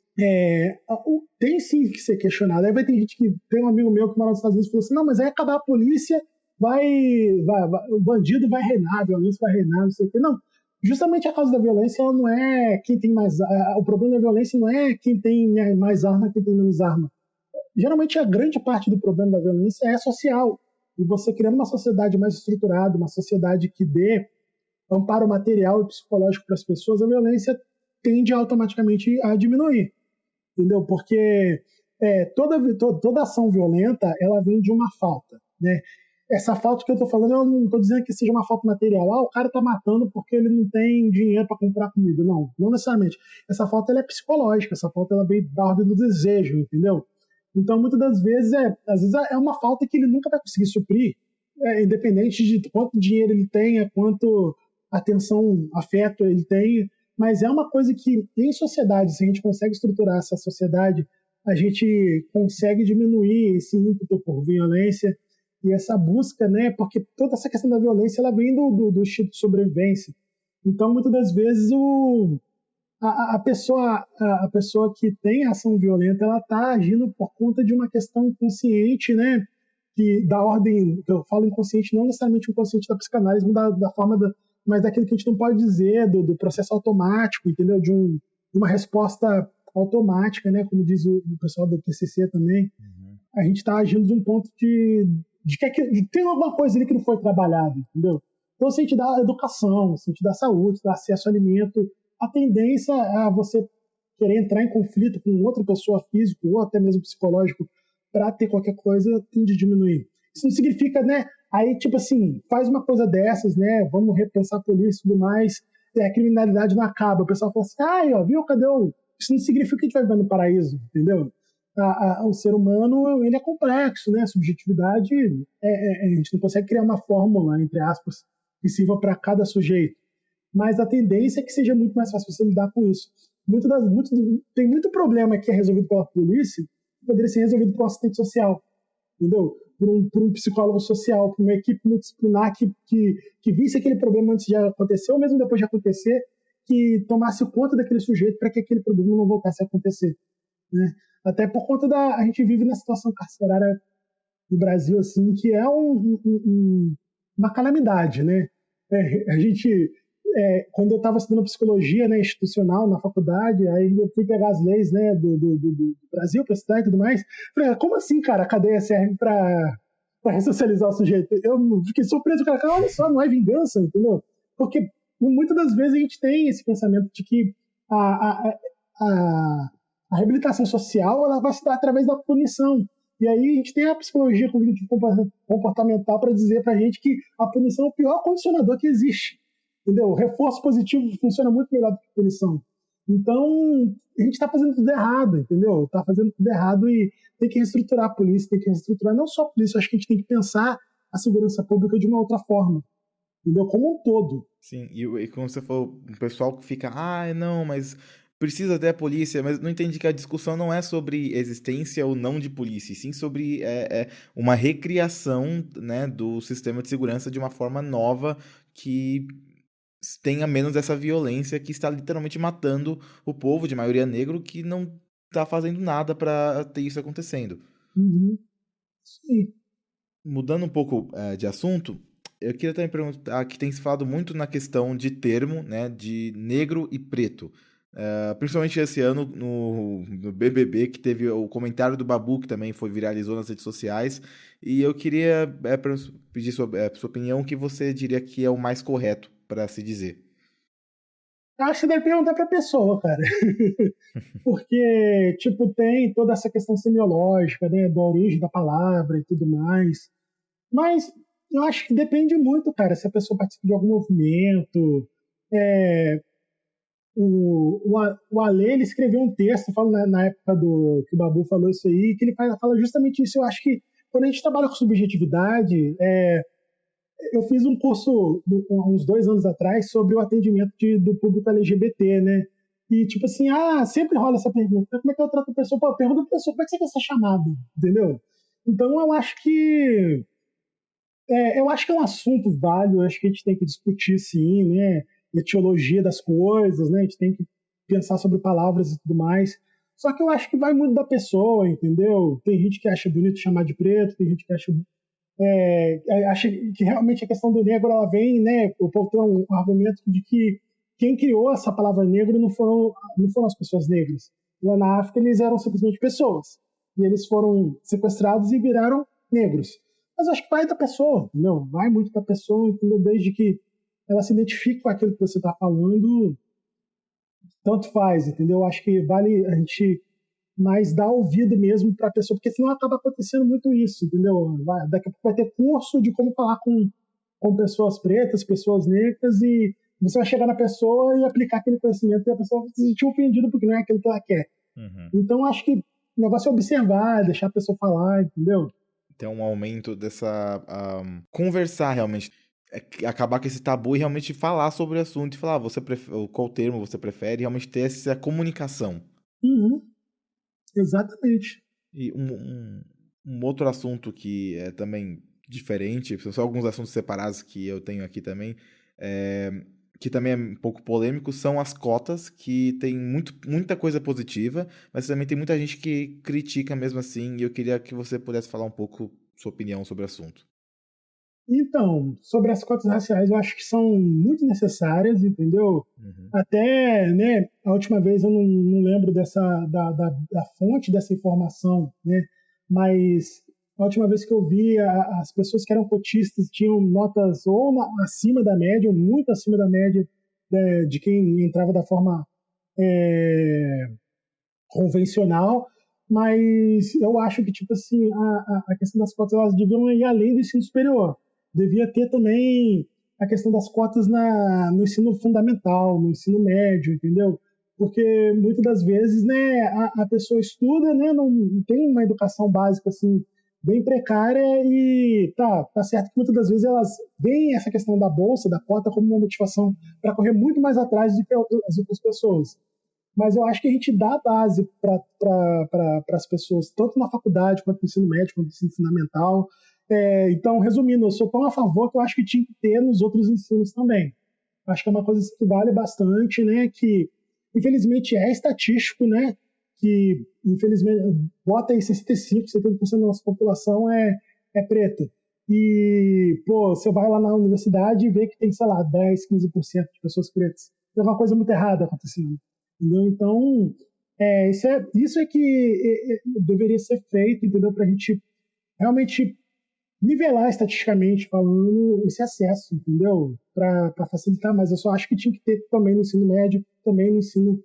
tem sim que ser questionado. Aí vai ter gente que tem um amigo meu que mora nos Estados Unidos e falou assim: não, mas aí acabar a polícia, o bandido vai reinar, a violência vai reinar, não sei o quê. Não, justamente a causa da violência ela não é quem tem mais. O problema da violência não é quem tem mais arma, quem tem menos arma. Geralmente a grande parte do problema da violência é social. E você criando uma sociedade mais estruturada, uma sociedade que dê amparo material e psicológico para as pessoas, a violência tende automaticamente a diminuir, entendeu? Porque toda ação violenta ela vem de uma falta, né? Essa falta que eu estou falando, eu não estou dizendo que seja uma falta material. O cara está matando porque ele não tem dinheiro para comprar comida. Não, não necessariamente. Essa falta ela é psicológica, essa falta ela vem da ordem do desejo, entendeu? Então, muitas das vezes, às vezes é uma falta que ele nunca vai conseguir suprir, independente de quanto dinheiro ele tenha, quanto atenção, afeto ele tem, mas é uma coisa que, em sociedade, se a gente consegue estruturar essa sociedade, a gente consegue diminuir esse ímpeto por violência e essa busca, né? Porque toda essa questão da violência ela vem do instinto de sobrevivência. Então, muitas das vezes, a pessoa que tem ação violenta, ela está agindo por conta de uma questão inconsciente, né? Que da ordem, eu falo inconsciente, não necessariamente inconsciente da psicanálise, mas da forma mas daquilo que a gente não pode dizer, do processo automático, entendeu? De uma resposta automática, né? Como diz o pessoal do TCC também. Uhum. A gente está agindo de um ponto de tem alguma coisa ali que não foi trabalhada, entendeu? Então, se a gente dá educação, se a gente dá saúde, dá acesso ao alimento, a tendência a você querer entrar em conflito com outra pessoa físico ou até mesmo psicológico para ter qualquer coisa tende a diminuir. Isso não significa, né? Aí, tipo assim, faz uma coisa dessas, né? Vamos repensar a polícia e tudo mais, a criminalidade não acaba. O pessoal fala assim, viu, cadê o... Isso não significa que a gente vai viver no paraíso, entendeu? O ser humano, ele é complexo, né? A subjetividade, a gente não consegue criar uma fórmula, entre aspas, que sirva para cada sujeito. Mas a tendência é que seja muito mais fácil você lidar com isso. Tem muito problema que é resolvido pela polícia que poderia ser resolvido por um assistente social, entendeu? Por um psicólogo social, por uma equipe multidisciplinar que visse aquele problema antes de acontecer ou mesmo depois de acontecer, que tomasse conta daquele sujeito para que aquele problema não voltasse a acontecer, né? Até por conta a gente vive na situação carcerária no Brasil, assim, que é uma calamidade, né? Quando eu estava estudando psicologia, né, institucional na faculdade, aí eu fui pegar as leis, né, do Brasil para estudar e tudo mais. Falei, como assim, cara, a cadeia serve para ressocializar o sujeito? Eu fiquei surpreso, cara, olha só, não é vingança, entendeu? Porque muitas das vezes a gente tem esse pensamento de que a reabilitação social ela vai se dar através da punição. E aí a gente tem a psicologia comportamental para dizer para a gente que a punição é o pior condicionador que existe. Entendeu? O reforço positivo funciona muito melhor do que a punição. Então, a gente está fazendo tudo errado, entendeu? Está fazendo tudo errado e tem que reestruturar a polícia, tem que reestruturar não só a polícia, acho que a gente tem que pensar a segurança pública de uma outra forma, entendeu? Como um todo.
Sim, e como você falou, o pessoal que fica, não, mas precisa ter a polícia, mas não entende que a discussão não é sobre existência ou não de polícia, e sim sobre uma recriação, né, do sistema de segurança de uma forma nova que tenha menos essa violência que está literalmente matando o povo de maioria negro que não está fazendo nada para ter isso acontecendo.
Uhum. Sim.
Mudando um pouco de assunto, eu queria também perguntar que tem se falado muito na questão de termo, né, de negro e preto. Principalmente esse ano no BBB, que teve o comentário do Babu, que também viralizou nas redes sociais. E eu queria pedir sua opinião, o que você diria que é o mais correto para se dizer.
Acho que você deve perguntar para a pessoa, cara. Porque, tipo, tem toda essa questão semiológica, né, da origem da palavra e tudo mais. Mas eu acho que depende muito, cara, se a pessoa participa de algum movimento. O Ale, ele escreveu um texto, falo na época que o Babu falou isso aí, que ele fala justamente isso. Eu acho que quando a gente trabalha com subjetividade, eu fiz um curso uns 2 anos atrás sobre o atendimento do público LGBT, né? E tipo assim, sempre rola essa pergunta, como é que eu trato a pessoa? Pô, eu pergunto a pessoa, como é que você quer ser chamado? Entendeu? Então eu acho que é um assunto válido, acho que a gente tem que discutir sim, né? Etiologia das coisas, né? A gente tem que pensar sobre palavras e tudo mais. Só que eu acho que vai muito da pessoa, entendeu? Tem gente que acha bonito chamar de preto, tem gente que acha que realmente a questão do negro ela vem, né? O povo tem um argumento de que quem criou essa palavra negro não foram as pessoas negras. Lá na África eles eram simplesmente pessoas e eles foram sequestrados e viraram negros. Mas eu acho que vai da pessoa, entendeu? Vai muito da pessoa, entendeu? Desde que ela se identifique com aquilo que você está falando, tanto faz, entendeu? Eu acho que vale a gente mais dar ouvido mesmo para a pessoa, porque senão acaba acontecendo muito isso, entendeu? Daqui a pouco vai ter curso de como falar com pessoas pretas, pessoas negras, e você vai chegar na pessoa e aplicar aquele conhecimento e a pessoa vai se sentir ofendida porque não é aquilo que ela quer.
Uhum.
Então, acho que o negócio é observar, deixar a pessoa falar, entendeu?
Tem um aumento dessa... conversar realmente. Acabar com esse tabu e realmente falar sobre o assunto e falar qual termo você prefere, realmente ter essa comunicação.
Uhum. Exatamente.
E um outro assunto que é também diferente, são só alguns assuntos separados que eu tenho aqui também, que também é um pouco polêmico, são as cotas, que tem muita coisa positiva, mas também tem muita gente que critica mesmo assim, e eu queria que você pudesse falar um pouco sua opinião sobre o assunto.
Então, sobre as cotas raciais, eu acho que são muito necessárias, entendeu?
Uhum.
Até, né, a última vez eu não lembro da fonte dessa informação, né? Mas a última vez que eu vi, as pessoas que eram cotistas tinham notas ou acima da média, ou muito acima da média, de quem entrava da forma é, convencional, mas eu acho que, tipo assim, a questão das cotas, elas deviam ir além do ensino superior. Devia ter também a questão das cotas no ensino fundamental, no ensino médio, entendeu? Porque muitas das vezes, né, a pessoa estuda, né, não tem uma educação básica, assim, bem precária e tá certo que muitas das vezes elas veem essa questão da bolsa, da cota, como uma motivação para correr muito mais atrás do que as outras pessoas. Mas eu acho que a gente dá base para as pessoas, tanto na faculdade, quanto no ensino médio, quanto no ensino fundamental. Então, resumindo, eu sou tão a favor que eu acho que tinha que ter nos outros ensinos também. Acho que é uma coisa que vale bastante, né? Que, infelizmente, é estatístico, né? Que, infelizmente, bota aí 65%, 70% da nossa população é preta. E, pô, você vai lá na universidade e vê que tem, sei lá, 10, 15% de pessoas pretas. Tem alguma coisa muito errada acontecendo. Entendeu? Então, isso é que deveria ser feito, entendeu? Para a gente realmente nivelar estatisticamente falando esse acesso, entendeu? Para facilitar, mas eu só acho que tinha que ter também no ensino médio, também no ensino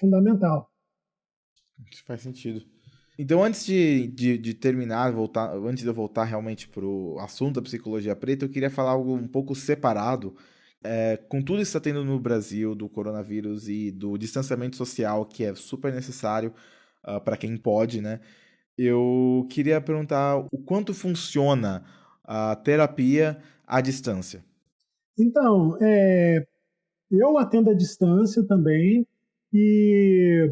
fundamental.
Isso faz sentido. Então, antes de terminar, antes de eu voltar realmente para o assunto da psicologia preta, eu queria falar algo um pouco separado. Com tudo isso que está tendo no Brasil, do coronavírus e do distanciamento social, que é super necessário para quem pode, né? Eu queria perguntar o quanto funciona a terapia à distância.
Então, eu atendo à distância também e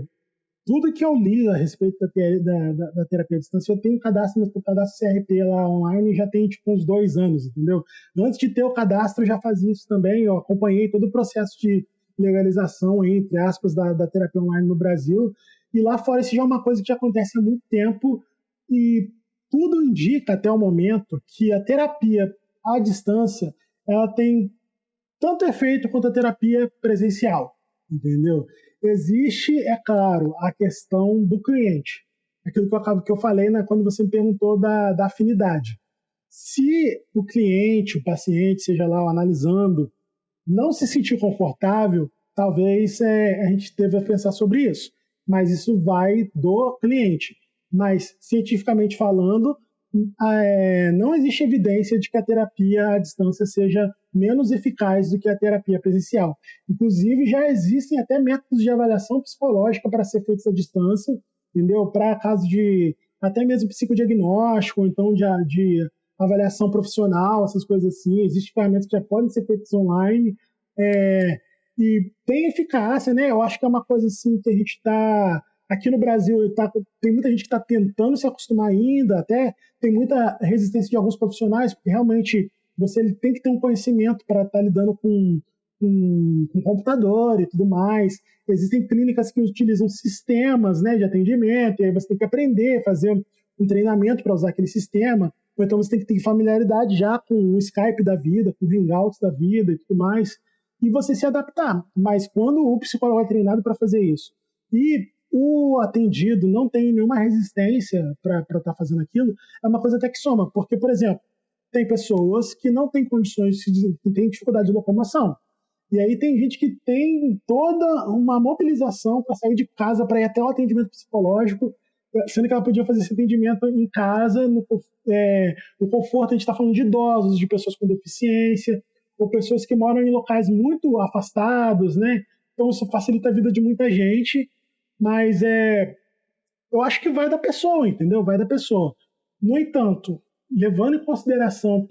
tudo que eu li a respeito da terapia à distância, eu tenho cadastro no cadastro CRP lá online já tem tipo uns 2 anos, entendeu? Antes de ter o cadastro, eu já fazia isso também, eu acompanhei todo o processo de legalização, entre aspas, da terapia online no Brasil, e lá fora isso já é uma coisa que já acontece há muito tempo, e tudo indica até o momento que a terapia à distância, ela tem tanto efeito quanto a terapia presencial, entendeu? Existe, é claro, a questão do cliente. Aquilo que eu falei, né, quando você me perguntou da afinidade. Se o cliente, o paciente, seja lá o analisando, não se sentir confortável, talvez a gente deva pensar sobre isso. Mas isso vai do cliente. Mas, cientificamente falando, não existe evidência de que a terapia à distância seja menos eficaz do que a terapia presencial. Inclusive, já existem até métodos de avaliação psicológica para ser feitos à distância, entendeu? Para caso de até mesmo psicodiagnóstico, ou então de avaliação profissional, essas coisas assim. Existem ferramentas que já podem ser feitas online e tem eficácia, né? Eu acho que é uma coisa assim que a gente está aqui no Brasil, tem muita gente que está tentando se acostumar ainda, até tem muita resistência de alguns profissionais, porque realmente você tem que ter um conhecimento para estar lidando com computador e tudo mais. Existem clínicas que utilizam sistemas, né, de atendimento, e aí você tem que aprender, fazer um treinamento para usar aquele sistema, ou então você tem que ter familiaridade já com o Skype da vida, com o Hangouts da vida e tudo mais, e você se adaptar. Mas quando o psicólogo é treinado para fazer isso e o atendido não tem nenhuma resistência para estar fazendo aquilo, é uma coisa até que soma. Porque, por exemplo, tem pessoas que não têm condições, que têm dificuldade de locomoção. E aí tem gente que tem toda uma mobilização para sair de casa para ir até o atendimento psicológico, sendo que ela podia fazer esse atendimento em casa, no conforto. A gente está falando de idosos, de pessoas com deficiência, ou pessoas que moram em locais muito afastados, né? Então isso facilita a vida de muita gente, mas eu acho que vai da pessoa, entendeu? Vai da pessoa. No entanto, levando em consideração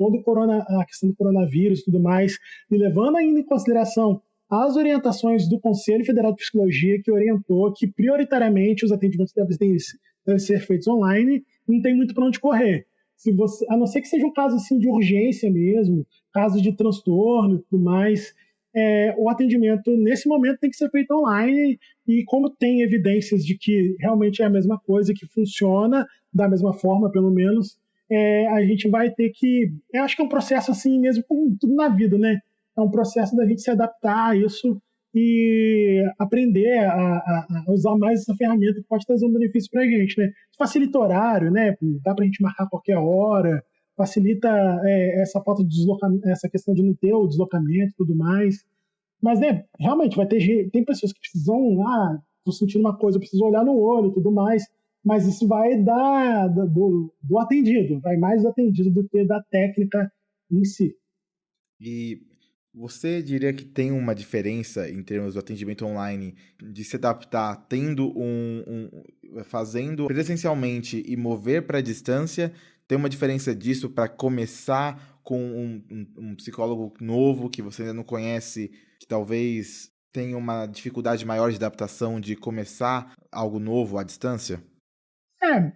a questão do coronavírus e tudo mais, e levando ainda em consideração as orientações do Conselho Federal de Psicologia, que orientou que prioritariamente os atendimentos devem ser feitos online, não tem muito para onde correr. A não ser que seja um caso assim, de urgência mesmo, caso de transtorno e tudo mais, o atendimento nesse momento tem que ser feito online, e como tem evidências de que realmente é a mesma coisa, que funciona da mesma forma, pelo menos, a gente vai ter que... Eu acho que é um processo assim mesmo, como tudo na vida, né? É um processo da gente se adaptar a isso e aprender a usar mais essa ferramenta que pode trazer um benefício para a gente, né? Facilita o horário, né? Dá para a gente marcar qualquer hora, facilita essa falta de deslocamento, essa questão de não ter o deslocamento e tudo mais. Mas, né, realmente, tem pessoas que precisam, tô sentindo uma coisa, eu preciso olhar no olho e tudo mais, mas isso vai do atendido, vai mais do atendido do que da técnica em si.
E você diria que tem uma diferença em termos do atendimento online de se adaptar tendo fazendo presencialmente e mover para a distância? Tem uma diferença disso para começar com um psicólogo novo que você ainda não conhece, que talvez tenha uma dificuldade maior de adaptação de começar algo novo à distância?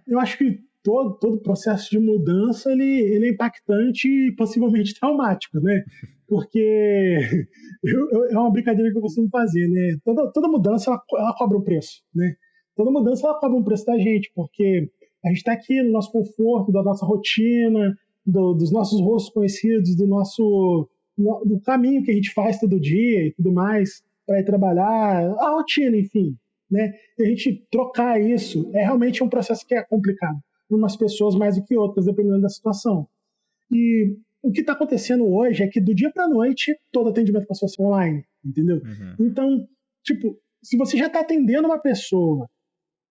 Eu acho que todo processo de mudança ele é impactante e possivelmente traumático, né? Porque é uma brincadeira que eu costumo fazer, né? Toda mudança ela cobra um preço, né? Toda mudança ela cobra um preço da gente, porque a gente está aqui no nosso conforto, da nossa rotina, dos nossos rostos conhecidos, do caminho que a gente faz todo dia e tudo mais para ir trabalhar, a rotina, enfim, né? E a gente trocar isso é realmente um processo que é complicado, para umas pessoas mais do que outras, dependendo da situação. E o que está acontecendo hoje é que do dia para a noite todo atendimento passou a ser online, entendeu?
Uhum.
Então, tipo, se você já está atendendo uma pessoa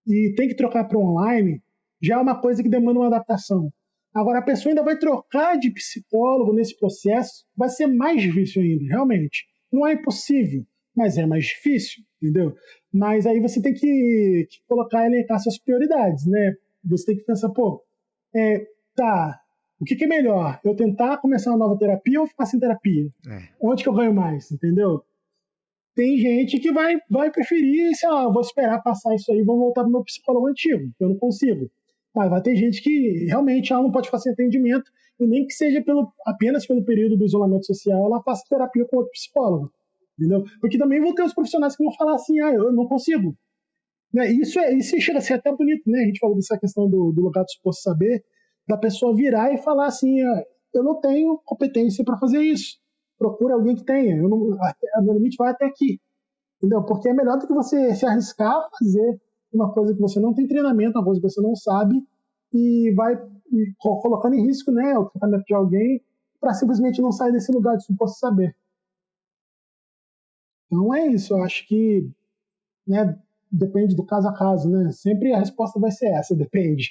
e tem que trocar para online, já é uma coisa que demanda uma adaptação. Agora, a pessoa ainda vai trocar de psicólogo nesse processo, vai ser mais difícil ainda, realmente. Não é impossível, mas é mais difícil, entendeu? Mas aí você tem que colocar, elencar suas prioridades, né? Você tem que pensar, tá, o que é melhor? Eu tentar começar uma nova terapia ou ficar sem terapia? Onde que eu ganho mais, entendeu? Tem gente que vai preferir, sei lá, vou esperar passar isso aí e vou voltar pro meu psicólogo antigo, que eu não consigo. Mas vai ter gente que realmente ela não pode fazer atendimento, e nem que seja apenas pelo período do isolamento social, ela faça terapia com outro psicólogo, entendeu? Porque também vão ter os profissionais que vão falar assim, eu não consigo. Né? Isso chega a ser até bonito, né? A gente falou dessa questão do lugar do suposto saber, da pessoa virar e falar assim, eu não tenho competência para fazer isso. Procura alguém que tenha. Meu limite vai até aqui. Entendeu? Porque é melhor do que você se arriscar a fazer uma coisa que você não tem treinamento, uma coisa que você não sabe, e vai colocando em risco, né, o tratamento de alguém para simplesmente não sair desse lugar de suposto saber. Então é isso. Eu acho que, né, depende do caso a caso, né? Sempre a resposta vai ser essa, depende.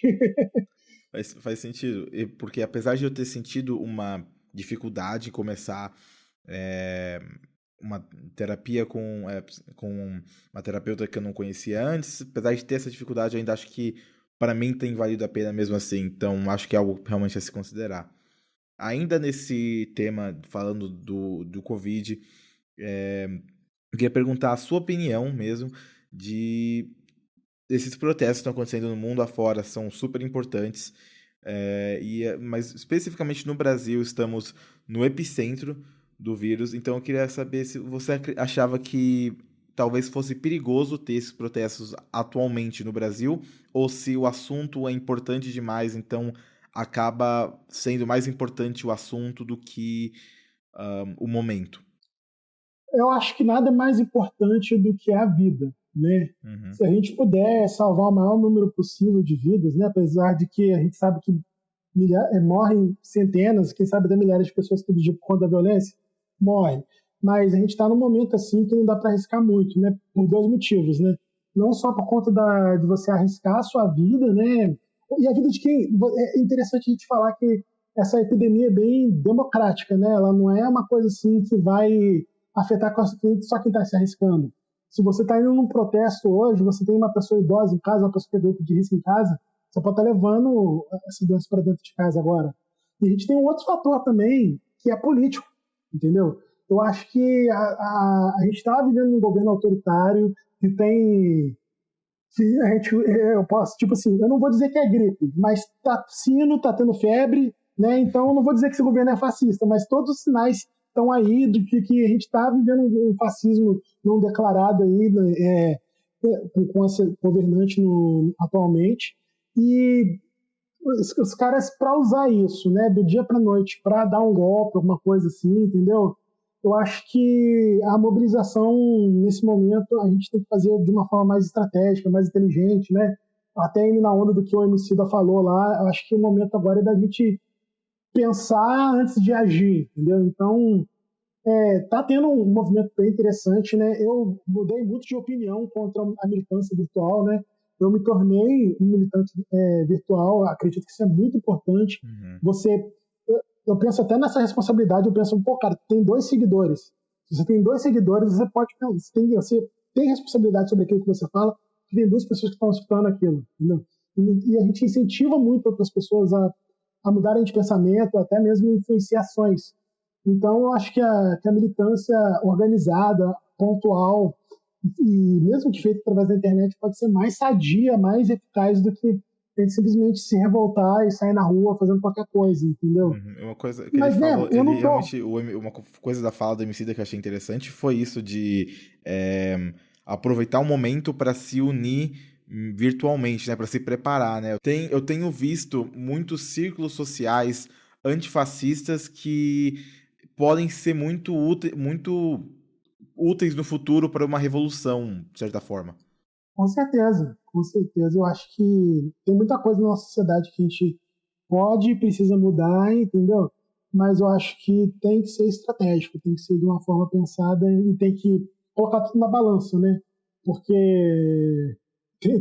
Faz sentido, porque apesar de eu ter sentido uma dificuldade em começar uma terapia com uma terapeuta que eu não conhecia antes, apesar de ter essa dificuldade, eu ainda acho que para mim tem valido a pena mesmo assim, então acho que é algo realmente a se considerar. Ainda nesse tema, falando do Covid, eu queria perguntar a sua opinião mesmo esses protestos que estão acontecendo no mundo afora são super importantes, mas especificamente no Brasil estamos no epicentro do vírus, então eu queria saber se você achava que talvez fosse perigoso ter esses protestos atualmente no Brasil, ou se o assunto é importante demais, então acaba sendo mais importante o assunto do que o momento.
Eu acho que nada é mais importante do que a vida, né?
Uhum.
Se a gente puder salvar o maior número possível de vidas, né? Apesar de que a gente sabe que morrem centenas, quem sabe até milhares de pessoas todo dia por conta da violência, morrem. Mas a gente está num momento assim que não dá para arriscar muito, né? Por dois motivos, né? Não só por conta de você arriscar a sua vida, né? E a vida de quem... É interessante a gente falar que essa epidemia é bem democrática, né? Ela não é uma coisa assim que vai afetar só quem está se arriscando. Se você está indo num protesto hoje, você tem uma pessoa idosa em casa, uma pessoa que é grupo de risco em casa, você pode estar levando essa doença para dentro de casa agora. E a gente tem um outro fator também, que é político, entendeu? Eu acho que a gente está vivendo um governo autoritário que tem... Que a gente, eu posso, tipo assim, eu não vou dizer que é gripe, mas tá tossindo, tá tendo febre, né? Então eu não vou dizer que esse governo é fascista, mas todos os sinais estão aí do que a gente está vivendo um fascismo não declarado aí, com esse governante atualmente. E os caras, para usar isso, né, do dia para noite, para dar um golpe, alguma coisa assim, entendeu? Eu acho que a mobilização, nesse momento, a gente tem que fazer de uma forma mais estratégica, mais inteligente, né? Até indo na onda do que o Emicida falou lá, eu acho que o momento agora é da gente pensar antes de agir, entendeu? Então, tá tendo um movimento bem interessante, né? Eu mudei muito de opinião contra a militância virtual, né? Eu me tornei um militante virtual, acredito que isso é muito importante.
Uhum.
Eu penso até nessa responsabilidade, eu penso, pô, cara, tem 2 seguidores. Se você tem 2 seguidores, você tem responsabilidade sobre aquilo que você fala, que tem 2 pessoas que estão escutando aquilo, entendeu? E a gente incentiva muito outras pessoas a mudarem de pensamento, até mesmo influenciações. Então, eu acho que a militância organizada, pontual, e mesmo que feita através da internet, pode ser mais sadia, mais eficaz do que a gente simplesmente se revoltar e sair na rua fazendo qualquer coisa, entendeu?
Uma coisa que ele
Mas, né,
falou,
eu
ele
não tô...
realmente, uma coisa da fala do Emicida que eu achei interessante foi isso de aproveitar o momento para se unir virtualmente, né, para se preparar, né. Eu tenho visto muitos círculos sociais antifascistas que podem ser muito úteis no futuro para uma revolução, de certa forma.
Com certeza, com certeza. Eu acho que tem muita coisa na nossa sociedade que a gente pode e precisa mudar, entendeu? Mas eu acho que tem que ser estratégico, tem que ser de uma forma pensada e tem que colocar tudo na balança, né? Porque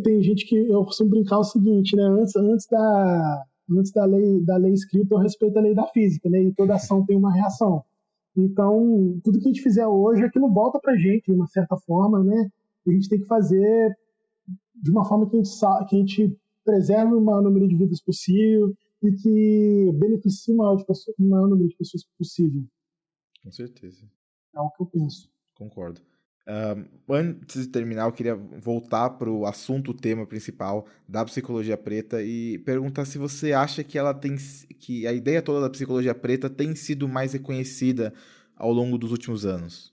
tem gente que eu costumo brincar o seguinte, né? Antes da lei escrita, eu respeito a lei da física, né? E toda ação tem uma reação. Então, tudo que a gente fizer hoje, aquilo volta pra gente, de uma certa forma, né? E a gente tem que fazer de uma forma que a gente preserve o maior número de vidas possível e que beneficie o maior número de pessoas possível.
Com certeza.
É o que eu penso.
Concordo. Antes de terminar, eu queria voltar para o assunto, o tema principal da psicologia preta e perguntar se você acha que a ideia toda da psicologia preta tem sido mais reconhecida ao longo dos últimos anos.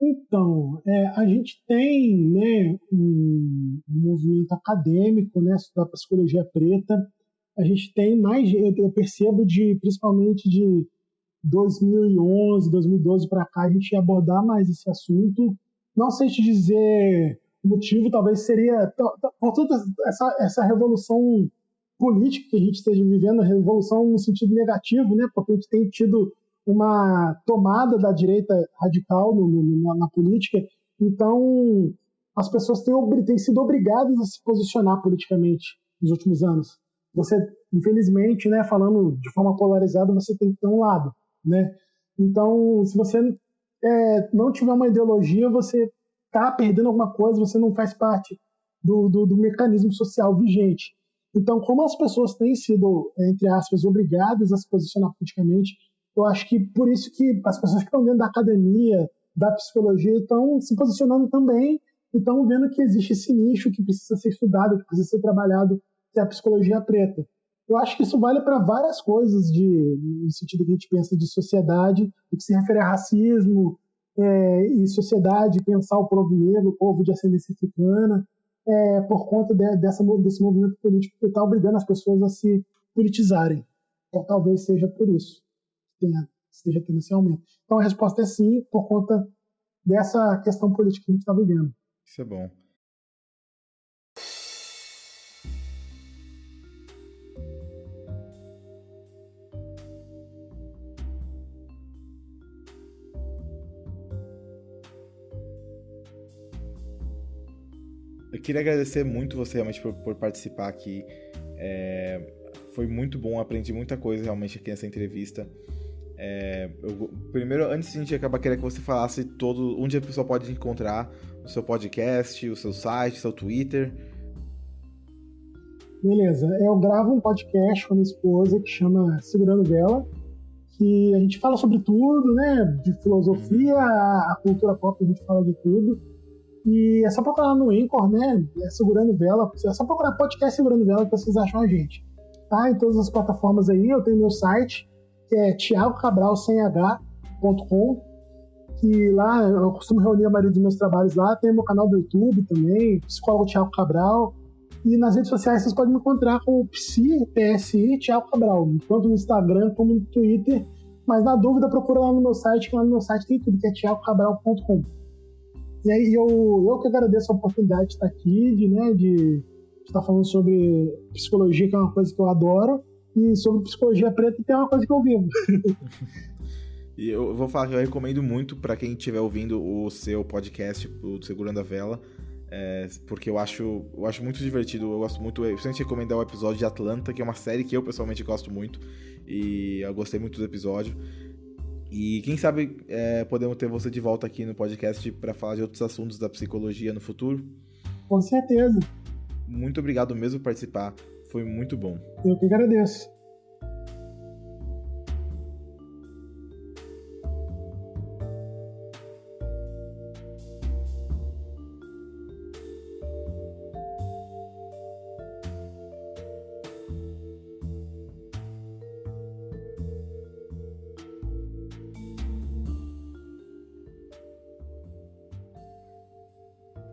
Então, a gente tem, né, um movimento acadêmico, né, da psicologia preta. A gente tem mais, eu percebo principalmente de 2011, 2012 para cá, a gente ia abordar mais esse assunto. Não sei te dizer o motivo, talvez seria por toda essa revolução política que a gente esteja vivendo, a revolução no sentido negativo, né? Porque a gente tem tido uma tomada da direita radical na política. Então, as pessoas têm sido obrigadas a se posicionar politicamente nos últimos anos. Você, infelizmente, né, falando de forma polarizada, você tem que ter um lado, né? Então, se você não tiver uma ideologia, você está perdendo alguma coisa, você não faz parte do mecanismo social vigente. Então, como as pessoas têm sido, entre aspas, obrigadas a se posicionar politicamente, eu acho que por isso que as pessoas que estão dentro da academia, da psicologia, estão se posicionando também e estão vendo que existe esse nicho que precisa ser estudado, que precisa ser trabalhado, que é a psicologia preta. Eu acho que isso vale para várias coisas no sentido que a gente pensa de sociedade, no que se refere a racismo, e sociedade, pensar o povo negro, o povo de ascendência africana, por conta desse movimento político que está obrigando as pessoas a se politizarem. Então, talvez seja por isso que esteja tendo esse aumento. Então, a resposta é sim, por conta dessa questão política que a gente está vivendo.
Isso é bom. Eu queria agradecer muito você realmente por participar aqui. Foi muito bom, aprendi muita coisa realmente aqui nessa entrevista. Primeiro, antes de a gente acabar, queria que você falasse onde a pessoa pode encontrar o seu podcast, o seu site, o seu Twitter.
Beleza, eu gravo um podcast com a minha esposa que chama Segurando Vela, que a gente fala sobre tudo, né? De filosofia, a cultura pop, a gente fala de tudo. E é só procurar no Anchor, né? Segurando Vela. É só procurar podcast Segurando Vela que vocês acham a gente. Tá? Em todas as plataformas aí, eu tenho meu site, que é thiagocabral.com, que lá eu costumo reunir a maioria dos meus trabalhos lá. Tem meu canal do YouTube também, Psicólogo Thiago Cabral. E nas redes sociais vocês podem me encontrar com o PSI Thiago Cabral, tanto no Instagram como no Twitter. Mas na dúvida, procura lá no meu site, que lá no meu site tem tudo, que é thiagocabral.com. E aí eu que agradeço a oportunidade de estar aqui, de estar falando sobre psicologia, que é uma coisa que eu adoro, e sobre psicologia preta, que é uma coisa que eu vivo.
E eu vou falar que eu recomendo muito para quem estiver ouvindo o seu podcast, o Segurando a Vela, porque eu acho muito divertido. Eu gosto muito, principalmente recomendar o episódio de Atlanta, que é uma série que eu pessoalmente gosto muito, e eu gostei muito do episódio. E quem sabe podemos ter você de volta aqui no podcast para falar de outros assuntos da psicologia no futuro.
Com certeza.
Muito obrigado mesmo por participar, foi muito bom.
Eu que agradeço.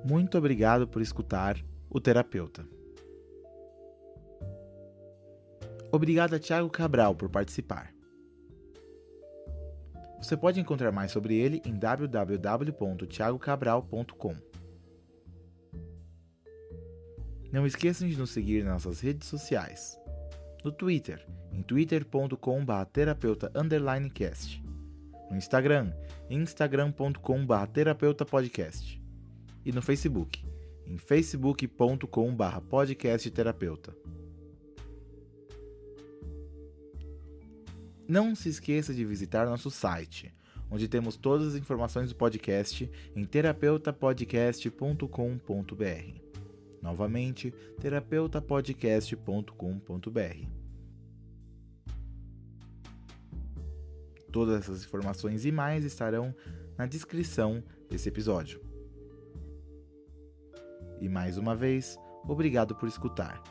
Muito obrigado por escutar o Terapeuta. Obrigado a Thiago Cabral por participar. Você pode encontrar mais sobre ele em www.thiagocabral.com. Não esqueçam de nos seguir nas nossas redes sociais. No Twitter, em twitter.com/terapeuta_cast. No Instagram, em instagram.com/terapeutapodcast. E no Facebook, em facebook.com/podcastterapeuta. Não se esqueça de visitar nosso site, onde temos todas as informações do podcast em terapeutapodcast.com.br. Novamente, terapeutapodcast.com.br. Todas essas informações e mais estarão na descrição desse episódio. E mais uma vez, obrigado por escutar.